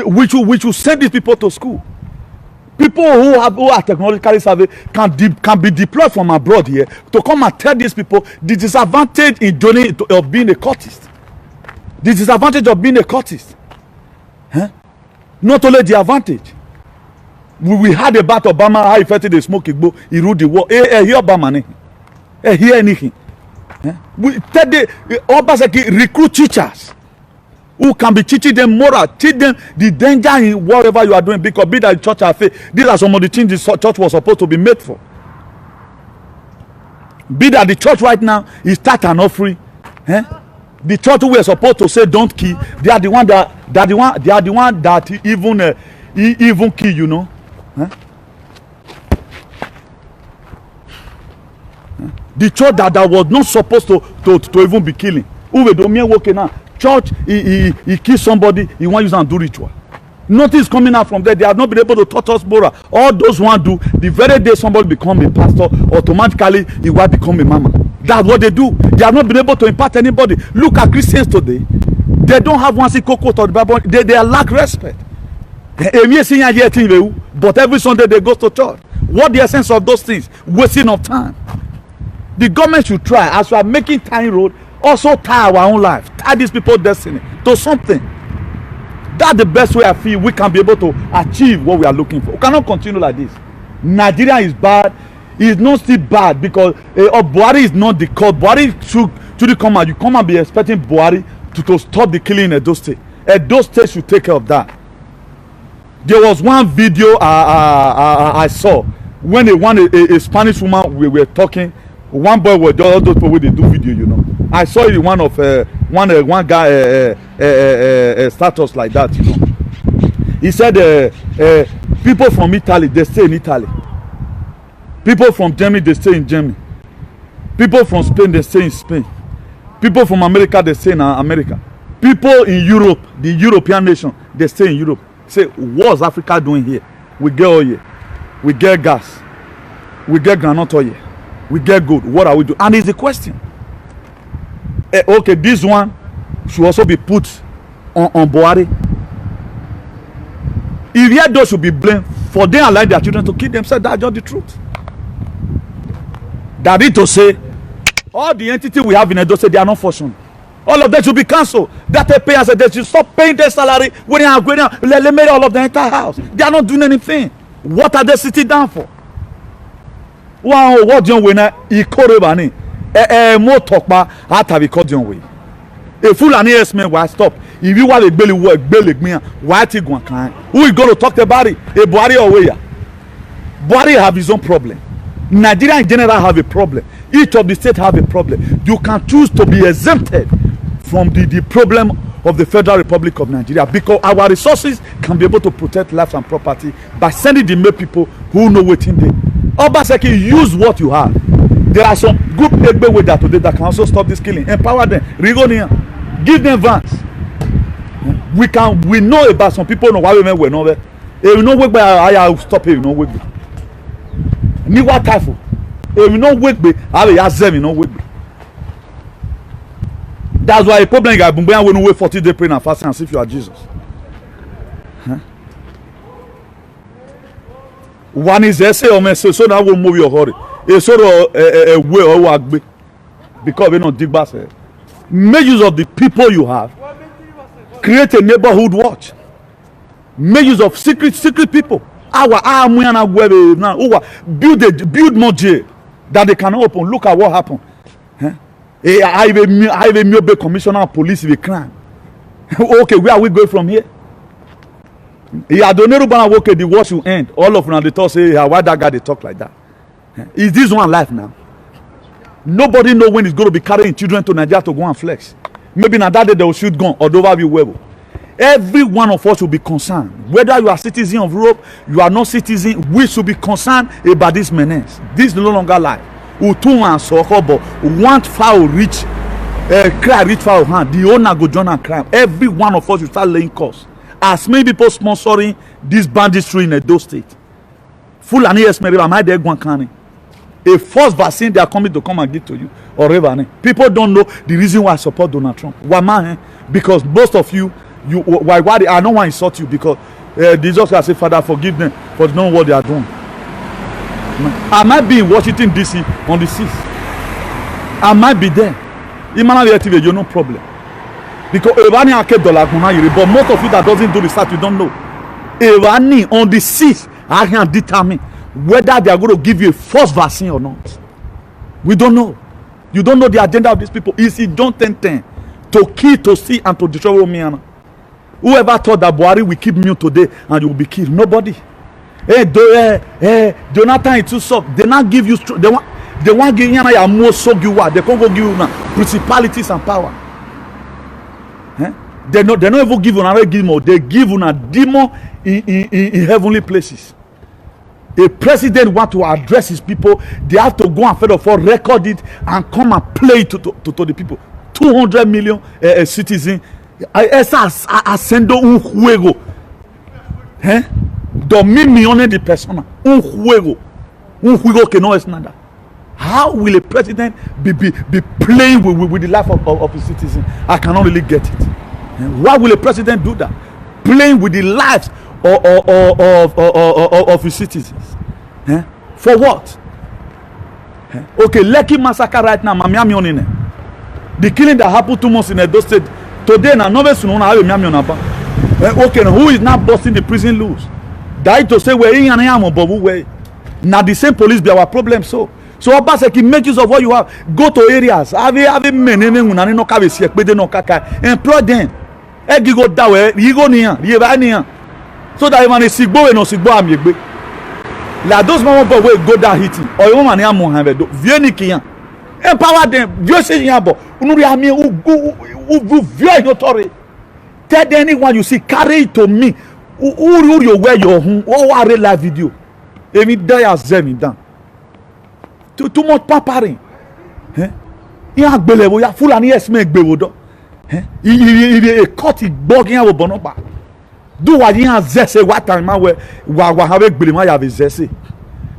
We should send these people to school. People who are technologically savvy can be deployed from abroad here to come and tell these people the disadvantage in joining of being a cultist. The disadvantage of being a cultist. Huh? Not only the advantage. We had about Obama, how he felt the smoke, he ruled the war. Hear Obama, hear anything. We tell the Obaseki recruit teachers who can be teaching them moral, teach them the danger in whatever you are doing because be that the church have faith. These are some of the things the church was supposed to be made for. Be that the church right now is start an offering. The church who were supposed to say don't kill, they are the one that even kill, you know. The church that was not supposed to even be killing. Who do me working now? Church, he kill somebody, he want to use and do ritual. Nothing is coming out from there. They have not been able to touch us moral. All those want do, the very day somebody become a pastor, automatically he will become a mama. That's what they do. They have not been able to impart anybody. Look at Christians today. They don't have one single quote of the Bible. They lack respect. But every Sunday they go to church. What the essence of those things? Wasting of time. The government should try, as we are making tiny road, also tie our own life, tie these people's destiny to something. That's the best way I feel we can be able to achieve what we are looking for. We cannot continue like this. Nigeria is bad. It's not still bad because Buhari is not the cause. Buhari should come out. You come and be expecting Buhari to stop the killing in Edo State. Edo State should take care of that. There was one video I saw when a Spanish woman we were talking. One boy was all those people where they do video, you know. I saw it in one of one guy status like that, you know. He said people from Italy they stay in Italy. People from Germany they stay in Germany. People from Spain they stay in Spain. People from America they stay in America. People in Europe, the European nation, they stay in Europe. Say, what's Africa doing here? We get oil, we get gas, we get groundnut oil, we get gold. What are we doing? And it's the question. Okay, this one should also be put on Buhari. If yet those should be blamed for they allow their children to kill themselves, that's just the truth. That is to say, all the entities we have in Edo State, they are not functioning. All of them should be cancelled. That they pay us, they should stop paying their salary when they are going down. Let me all of the entire house. They are not doing anything. What are they sitting down for? Wow, what do you win? Ikorebani. More talk about how to be called way. A fool and yes man, why stop? If you want a belly work, belly me, why take one kind? Who is going to talk about it? A Buhari or where? Buhari have his own problem. Nigeria in general have a problem. Each of the states have a problem. You can choose to be exempted from the problem of the Federal Republic of Nigeria because our resources can be able to protect lives and property by sending the main people who know what in there. Obaseki, use what you have. There are some good people with that today that can also stop this killing. Empower them. Give them vans. We know about some people know why women were not there. If you know work by I stop here, you know work. Ni what typhoon. If you know work by I have them, you know work. That's why a problem guy when we wait 40 days praying and fasting as if you are Jesus. Huh? One is essay or message so that will move your hurry. A sort of a way or work because we don't dig back. Make use of the people you have. Create a neighborhood watch. Make use of secret people. Build more jail that they can open. Look at what happened. I have a commissioner of police with crime. Okay, where are we going from here? I don't know okay, the war will end. All of them they talk say, why that guy they talk like that? Is this one life now? Nobody know when he's going to be carrying children to Nigeria to go and flex. Maybe now that day they will shoot gun or over be well. Every one of us will be concerned. Whether you are citizen of Europe, you are not citizen, we should be concerned about this menace. This is no longer life. Utu so but want foul reach, cry reach foul hand. The owner go join and crime. Every one of us will start laying costs. As many people sponsoring this banditry in Edo State. Full and yes, maybe my dear Guankani. A first vaccine they are coming to come and give to you or whatever. People don't know the reason why I support Donald Trump. Why man? Because most of you why I don't want to insult you because Jesus can say, Father, forgive them for knowing what they are doing. I might be in Washington DC on the 6th. I might be there. You no problem. Because Irani but most of you that doesn't do research, you don't know. Irani on the 6th, I can determine whether they are going to give you a first vaccine or not. We don't know. You don't know the agenda of these people. Is it John 10:10 to kill, to steal, and to destroy Romiana? Whoever thought that Buhari will keep mute today and you will be killed? Nobody. Jonathan is too soft. They not give you. They want give you more so you what? They can't go give you principalities and power. They not even give you another demon. They give you a demon in heavenly places. A president want to address his people. They have to go and first of all record it and come and play it to the people. 200 million citizens. Haciendo un juego. Dominione de persona. Un juego que no es nada. How will a president be playing with the life of his citizens? I cannot really get it. Why will a president do that? Playing with the lives of his citizens. For what? Okay, Lekki massacre right now, Miami on in. The killing that happened 2 months in Edo State. Today, now, no one have a Miami on. Okay, who is now busting the prison loose? That to say we're in an but we now the same police be our problem. So Obaseki, make use of what you have. Go to areas. Have men no employ them. Go that way. You go near. So that even a sigbo and no sigbo am yegbe. Like those mama boy will go down hitting. Or you man am Mohammed. Vieni kiyan. Empower them. Dieu say yabo. Unuri ami who view your authority. Tell anyone you see carry it to me. Who you wear your home? Or are live video? Emi die as them down. Too much pampering. Ya gbelewo ya Fulani esme gbewo do. He cut it bogging out bonopa. Do what you have zese what time where wa have gbelema ya zese.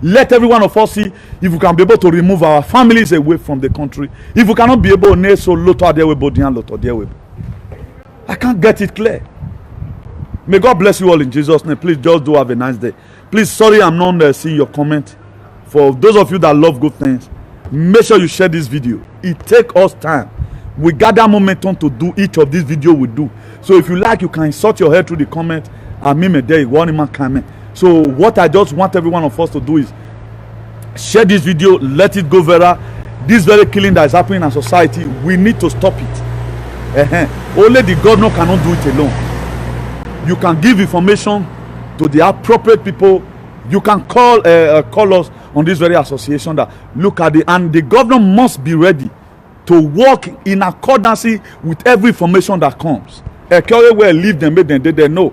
Let every one of us see if we can be able to remove our families away from the country. If we cannot be able to so loto there we body and loto there we. I can't get it clear. May God bless you all in Jesus' name. Please just do have a nice day. Please, sorry I'm not seeing your comment. For those of you that love good things, make sure you share this video. It takes us time. We gather momentum to do each of these videos we do. So if you like, you can insert your head through the comment. And me there one man comment. So what I just want every one of us to do is share this video, let it go viral. This very killing that is happening in society, we need to stop it. Only the governor cannot do it alone. You can give information to the appropriate people. You can call us on this very association that look at it, and the governor must be ready to work in accordance with every information that comes. Where leave them, make them they know.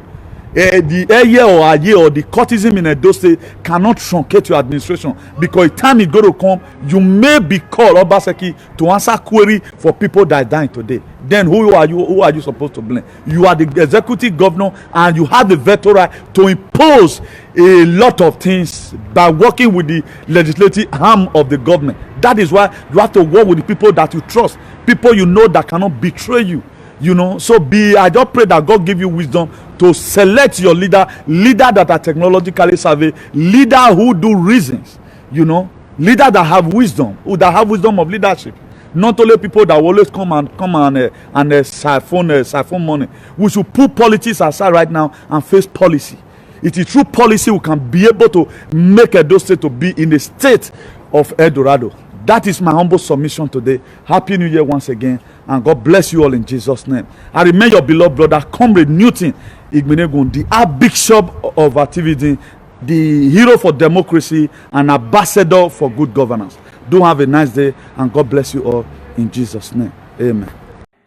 The Eye or Aye or the courtism in Edo State cannot truncate your administration, because the time is going to come, you may be called Obaseki to answer query for people that are dying today. Then who are you? Who are you supposed to blame? You are the executive governor, and you have the veto right to impose a lot of things by working with the legislative arm of the government. That is why you have to work with the people that you trust, people you know that cannot betray you. You know, so I just pray that God give you wisdom to select your leader that are technologically savvy, leader who do reasons, you know, leader that have wisdom, of leadership. Not only people that will always come and siphon money. We should put politics aside right now and face policy. It is through policy we can be able to make Edo State to be in the state of El Dorado. That is my humble submission today. Happy New Year once again, and God bless you all in Jesus' name. I remain your beloved brother, Comrade Newton Igbenegun, the Archbishop of activity, the hero for democracy, and ambassador for good governance. Do have a nice day, and God bless you all in Jesus' name. Amen.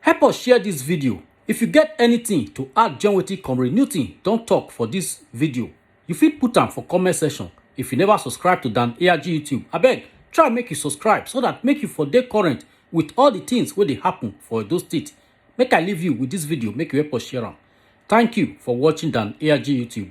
Help us share this video. If you get anything to add join wetin Comrade Newton don talk for this video, you fit put am for comment section. If you never subscribe to Dan ARG YouTube, abeg try make you subscribe so that make you for dey current with all the things wey dey happen for Edo State. Make I leave you with this video, make you help us share am. Thank you for watching Dan ARG YouTube.